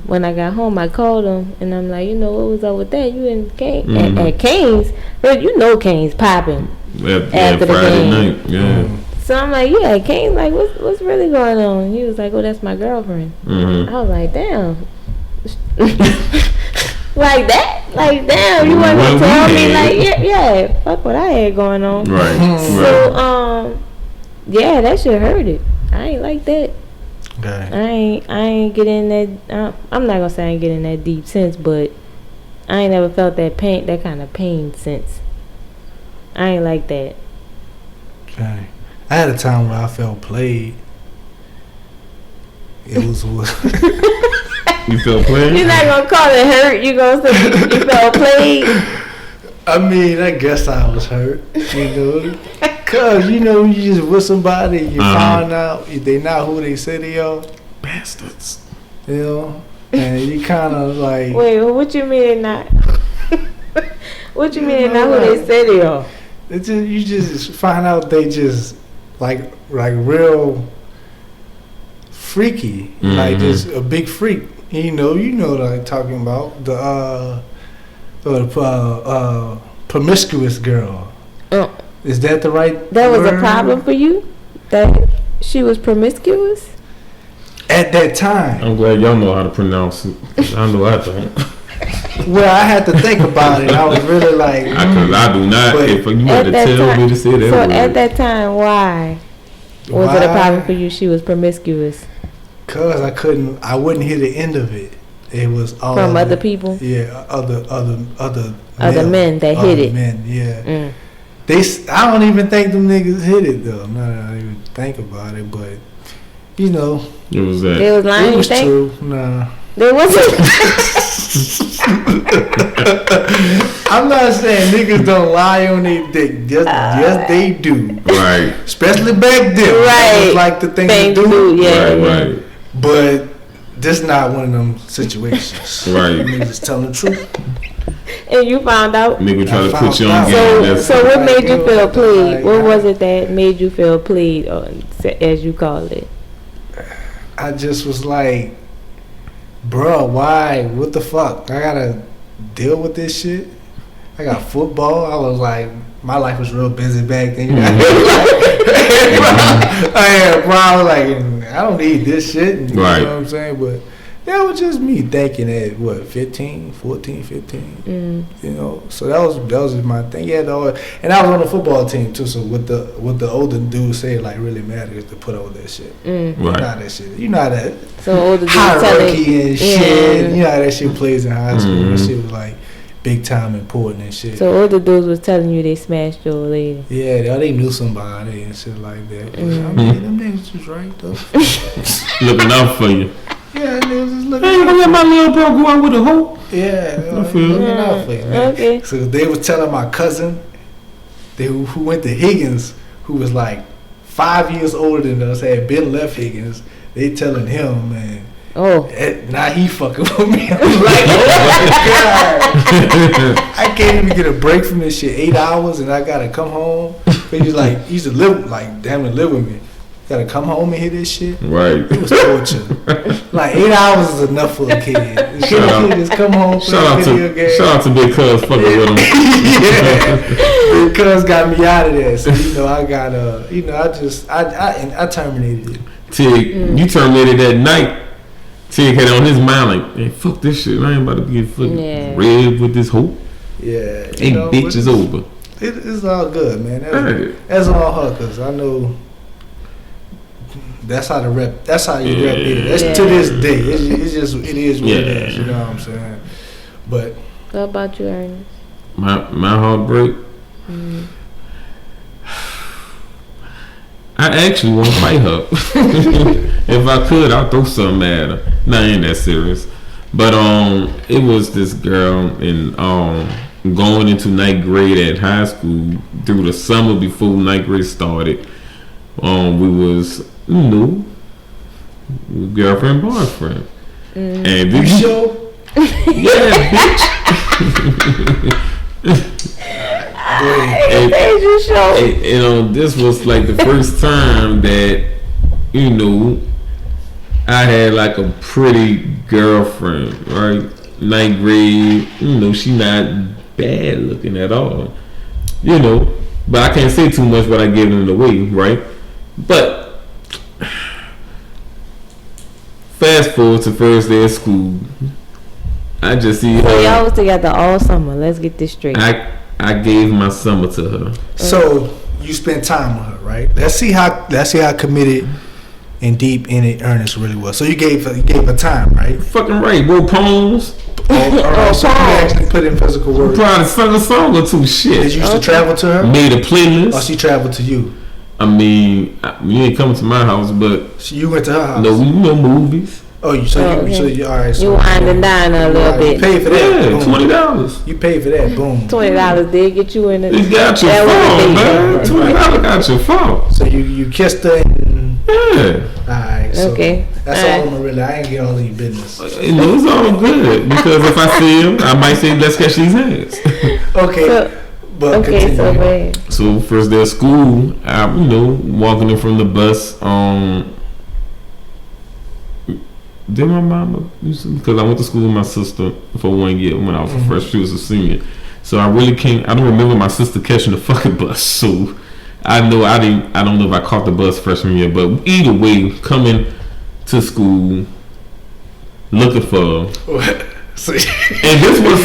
when I got home, I called him, and I'm like, you know, what was up with that? You in Canes at Canes? But you know, Canes popping after the Friday game. night. Yeah. So I'm like, yeah, Canes, like, what's really going on? And he was like, oh, that's my girlfriend. I was like, damn. Like that? Like, damn, you want to tell me? Like, yeah, fuck what I had going on. Right. So, yeah, that shit hurt it. I ain't like that. Okay. I ain't getting that. I'm not gonna say I ain't getting that deep since, but I ain't never felt that pain, that kind of pain since. I ain't like that. Okay. I had a time where I felt played. It was. You felt played? You're not gonna call it hurt. You gonna say you felt played. I mean, I guess I was hurt. You know, cause you know you just with somebody, you find out they not who they say they are. Bastards. You know, and you kind of like. Wait, what you mean they not? What you mean they not who they say they are? It's just, you just find out they just like real freaky, like just a big freak. You know what I'm talking about, the promiscuous girl. Is that the right? That was word? a problem for you? That she was promiscuous? At that time. I'm glad y'all know how to pronounce it. I know I don't. Well, I had to think about it. I was really like, I do not. If you had to tell me to say that. So at that time, why was it a problem for you? She was promiscuous. Cause I wouldn't hear the end of it. It was all from other people. Yeah, other men that hit it. Men, yeah. I don't even think them niggas hit it though. Now that I even think about it, but you know, it was that. They was lying. It was true. Nah. They wasn't. I'm not saying niggas don't lie on their dick. Yes, they do. Right. Especially back then. Right. That was like the thing to do. Yeah. Right. But this not one of them situations. Right. Niggas telling the truth. And you found out. Nigga try to put you on game. So what made you feel played? What was it that made you feel played, as you call it? I just was like, bruh, why? What the fuck? I gotta deal with this shit. I got football. I was like, my life was real busy back then. I had problems. Like, I don't need this shit. You know what I'm saying? But that was just me thinking at what, 14, 15. You know, so that was just my thing. Yeah, and I was on the football team too. So what the older dudes say like really matters to put over that shit. You know how that shit. You know how that hierarchy and shit. You know how that shit plays in high school. That shit was like big time important and shit. So older dudes was telling you they smashed your lady. Yeah, they knew somebody and shit like that. But, I mean, them niggas was right though. Looking out for you. Yeah, niggas was looking. I ain't gonna let my little bro go out with a hoe. Yeah, looking out for you, man. Okay. So they was telling my cousin, who went to Higgins, who was like 5 years older than us, had been left Higgins. They telling him, man. Oh. Now he fucking with me. I'm like, oh my God. I can't even get a break from this shit. 8 hours and I gotta come home. He used to live, like, damn it, live with me. Gotta come home and hear this shit. Right. It was torture. Like 8 hours is enough for a kid. Kid just come home, play video games. Shout out to Big Cuz fucking with him. Yeah. Big Cuz got me out of there. So I got I terminated it. Tig, you terminated that night. Tig had on his mind like, hey, fuck this shit. I ain't about to get fucking red with this hoe. Yeah. Hey, bitch is over. It's all good, man. Hey. That's all her, cause I know that's how the rep. That's how you rep it. That's to this day. It's just it is what it is. You know what I'm saying? But What about you, Ernest? My heartbreak. Mm. I actually want to fight her. If I could, I'd throw something at her. Nah, ain't that serious. But it was this girl in going into ninth grade at high school through the summer before ninth grade started. We was girlfriend boyfriend. And you sure? Yeah, bitch. And this was like the first time that I had like a pretty girlfriend, right? Ninth grade, she not bad looking at all, but I can't say too much without giving it away, right? But fast forward to first day of school, I just see her. So y'all was together all summer. Let's get this straight. I gave my summer to her. So you spent time with her, right? Let's see how committed and deep in it Ernest really was. So you gave her time, right? Fucking right. Wrote poems. Alright, so you actually put in physical work. Probably sung a song or two. Shit. Did you used to travel to her? Made a playlist. Or she traveled to you? I mean, you ain't coming to my house, but so you went to her house. No, we movies. Oh, you all right? So you winding down a little bit. You paid for that. Yeah, $20. You paid for that. Boom. $20 did get you in the. It got your phone, man. $20 got your phone. So you kissed her. Yeah. Alright. So okay. That's all I'm really. I ain't get all of your business. It's all good because if I see him, I might say, "Let's catch these hands." Okay. But continue. So first day of school, I walking in from the bus. Did my mama? Because I went to school with my sister for 1 year when I was a freshman. She was a senior. So I really can't. I don't remember my sister catching the fucking bus. So I know I didn't. I don't know if I caught the bus freshman year, but either way, coming to school looking for her. And this was,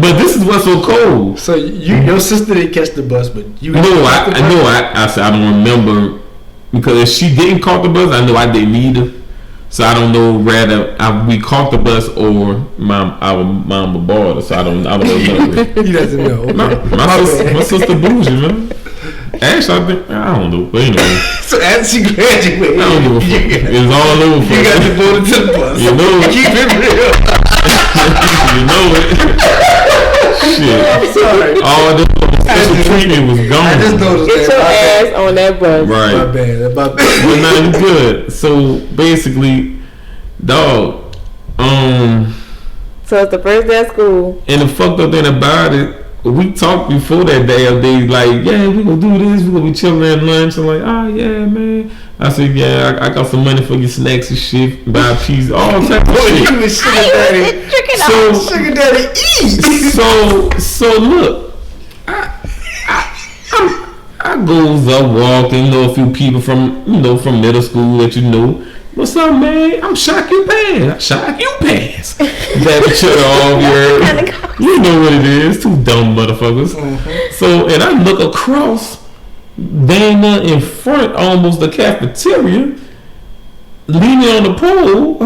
but this is what's so cold. So your sister didn't catch the bus, but you. No, I said I don't remember because if she didn't caught the bus, I know I didn't either. So I don't know whether we caught the bus or our mama bought us. So I don't know. He doesn't know. Okay. My sister bougie, man. Actually, I don't know. But anyway. So as she graduated, I don't give a fuck. It's all over for you. Got devoted to the bus. You know it. Keep it real. You know it. Shit. I'm sorry. All the special treatment was gone. I just noticed Get your ass on that bus. Right. My bad. But now you good. So basically, dog. So it's the first day of school. And the fucked up thing about it, we talked before that damn day, like, yeah, we gonna do this, we gonna be chilling at lunch. I'm like, yeah, man. I said, yeah, I got some money for your snacks and shit, buy a piece, all type of shit. You was sugar daddy. Sugar daddy eat. So look, I goes up walking, know a few people from middle school that you know. What's up, man? I'm shock you pass. Shock you pass. That each other all year. You know what it is. Two dumb motherfuckers. Mm-hmm. So, and I look across, Dana in front, almost the cafeteria, leaning on the pole.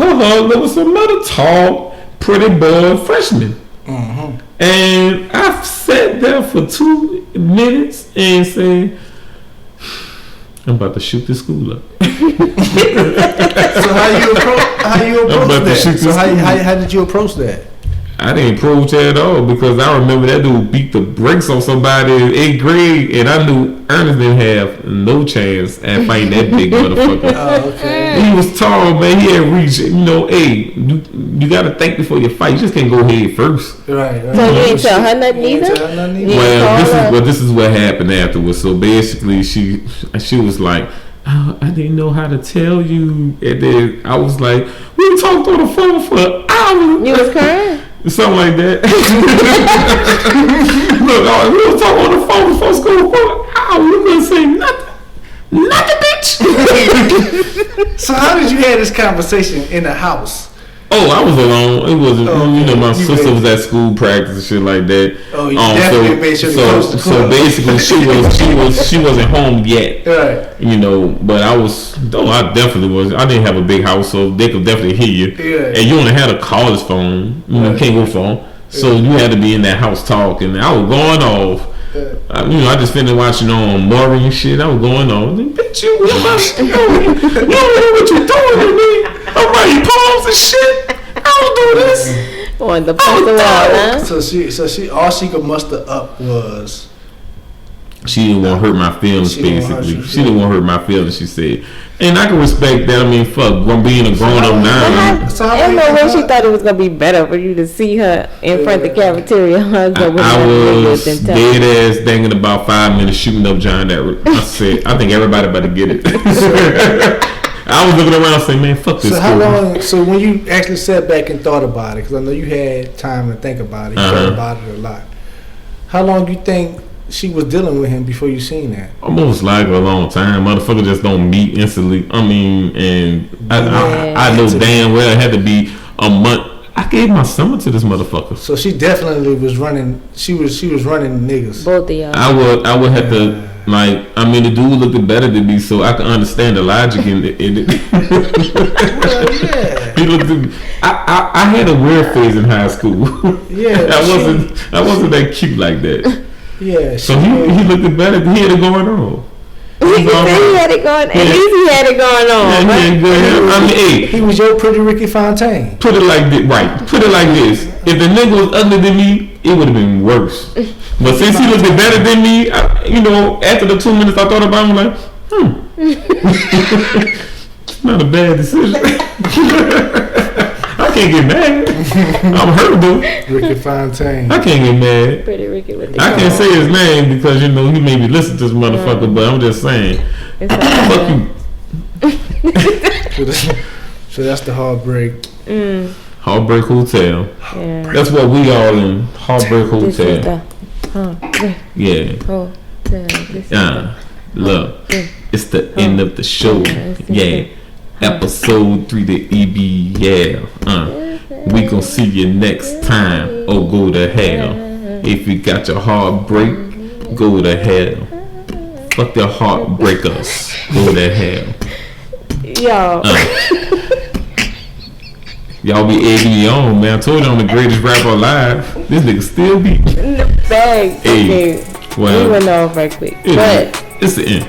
There was some other tall, pretty boy freshman. Mm-hmm. And I sat there for 2 minutes and said, I'm about to shoot this school up. So how you approach that? So how did you approach that? I didn't approach that at all because I remember that dude beat the brakes on somebody in 8th grade, and I knew Ernest didn't have no chance at fighting that big motherfucker. Oh, okay. He was tall, man. He had reach. Hey, you got to think before you fight. You just can't go head first. Right. So you didn't tell her nothing either? Well, this is what happened afterwards. So basically, she was like, oh, I didn't know how to tell you. And then I was like, we talked on the phone for hours. You was crying? Something like that. Look, we was talking on the phone before school for an hour. We couldn't say nothing. Nothing, bitch. So how did you have this conversation in the house? Oh, I was alone. It wasn't, you know, my you sister was at school practice and shit like that. Oh, you definitely made sure to close the so club. basically, she wasn't home yet. Right. You know, but I was. Oh, I definitely was. I didn't have a big house, so they could definitely hear you. Yeah. And you only had a caller's phone. You know, Right. can't go phone. So you had to be in that house talking. I was going off. You know, I just finished watching on Maury and shit. I was going on. Bitch, you don't know what you doing to me. I'm writing poems and shit. I don't do this. On the post the wall, huh? So she all she could muster up was She didn't want to hurt my feelings, She didn't want to hurt basically. your She didn't want to hurt my feelings, she said. And I can respect that. I mean, fuck, being a grown up now. Ain't no way she thought it was gonna be better for you to see her in front of the cafeteria. I was dead ass thinking about 5 minutes shooting up John that. I said, I think everybody better get it. I was looking around saying, man, fuck this. So how long? So when you actually sat back and thought about it, because I know you had time to think about it, you thought about it a lot. How long do you think she was dealing with him before you seen that? Almost like a long time. Motherfucker just don't meet instantly. I mean, and I know damn well it had to be a month. I gave my summer to this motherfucker. So she definitely was running. She was running niggas. Both of y'all. I would have to, like, I mean, the dude looked better than me, so I can understand the logic in it. Well, yeah. He looked. I had a weird phase in high school. Yeah. I wasn't that cute like that. Yeah. So he looked better. He had it going on. He had it going. At least he had it going on. Yeah, Right? I mean, hey, He was your pretty Ricky Fontaine. put it like this, right? Put it like this: if the nigga was ugly than me, it would have been worse. But since he looked better than me, you know, after the 2 minutes I thought about him, like, it's not a bad decision. I can't get mad. I'm hurt though. Ricky Fontaine. I can't get mad. Pretty Ricky with the I can't say his name because, you know, he made me listen to this motherfucker, but I'm just saying. Fuck you. So that's the heartbreak. Heartbreak Hotel. Yeah. That's what we all in. Heartbreak This is Hotel. the Yeah. hotel. This is Look, it's the end of the show. Yeah. Episode 3 to EB. Yeah. We gon' see you next time. Oh, go to hell. If you got your heartbreak, go to hell. Fuck your heartbreakers. Go to hell. Yo. Y'all be egging me on, man. I told you I'm the greatest rapper alive. This nigga still be. In the bag. Hey, Okay. well, We went off right quick. But it's the end.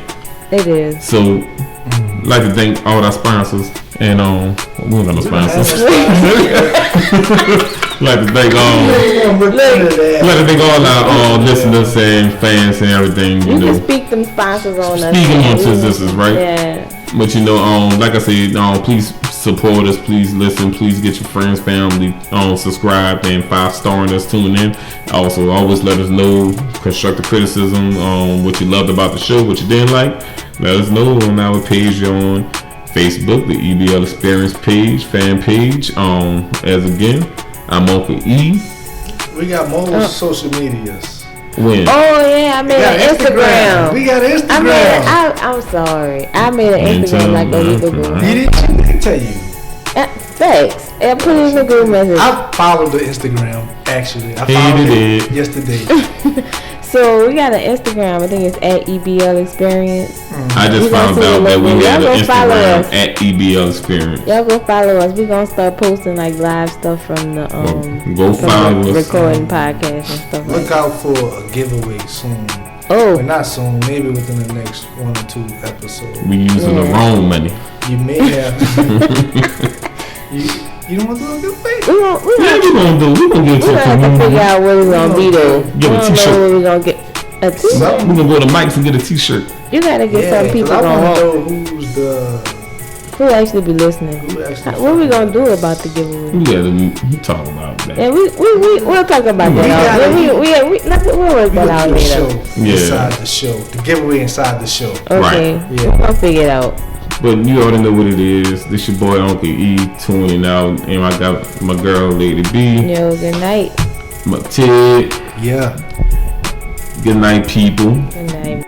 it is. So, like to thank all our sponsors, and we don't got no sponsors. Like to thank all our listeners and fans and everything. You You know, can speak them sponsors on us. speaking on sisters, right? Yeah. But you know, like I said, please support us, please listen, please get your friends, family, subscribe and 5-starring us, tune in. Also, always let us know constructive criticism, what you loved about the show, what you didn't like. Let us know on our page on Facebook, the EBL Experience page, fan page. As again, I'm Uncle E. We got more social medias. When? Oh yeah, I made an Instagram. We got Instagram. I'm sorry. I made an Instagram like a week ago. He didn't tell you. Thanks. I put in a good message. I followed the Instagram actually. I followed it yesterday. So we got an Instagram. I think it's at EBL Experience. I just found out that we had an Instagram at EBL Experience. Y'all go follow us. We're gonna start posting like live stuff from the go follow us. Recording podcast and stuff. Look out for a giveaway soon. Oh, but not soon. Maybe within the next 1 or 2 episodes. We using the wrong money. You may have. You don't want to do a giveaway? we gonna do. We gonna get we gonna have to figure out what we're gonna be though. Get a t-shirt. Know what we're gonna get. A t-shirt. We gonna go to Mike's and get a t-shirt. You gotta get some people I gonna want to want. know Who actually be listening? What we gonna do about the giveaway? We gotta talk about that. Yeah, we'll talk about that. We'll work that out later. Inside the show, the giveaway inside the show. Okay, right. Yeah. We'll figure it out. But you already know what it is. This your boy Uncle E tuning out, and I got my girl Lady B. Yo, good night. My Ted. Yeah. Good night, people. Good night.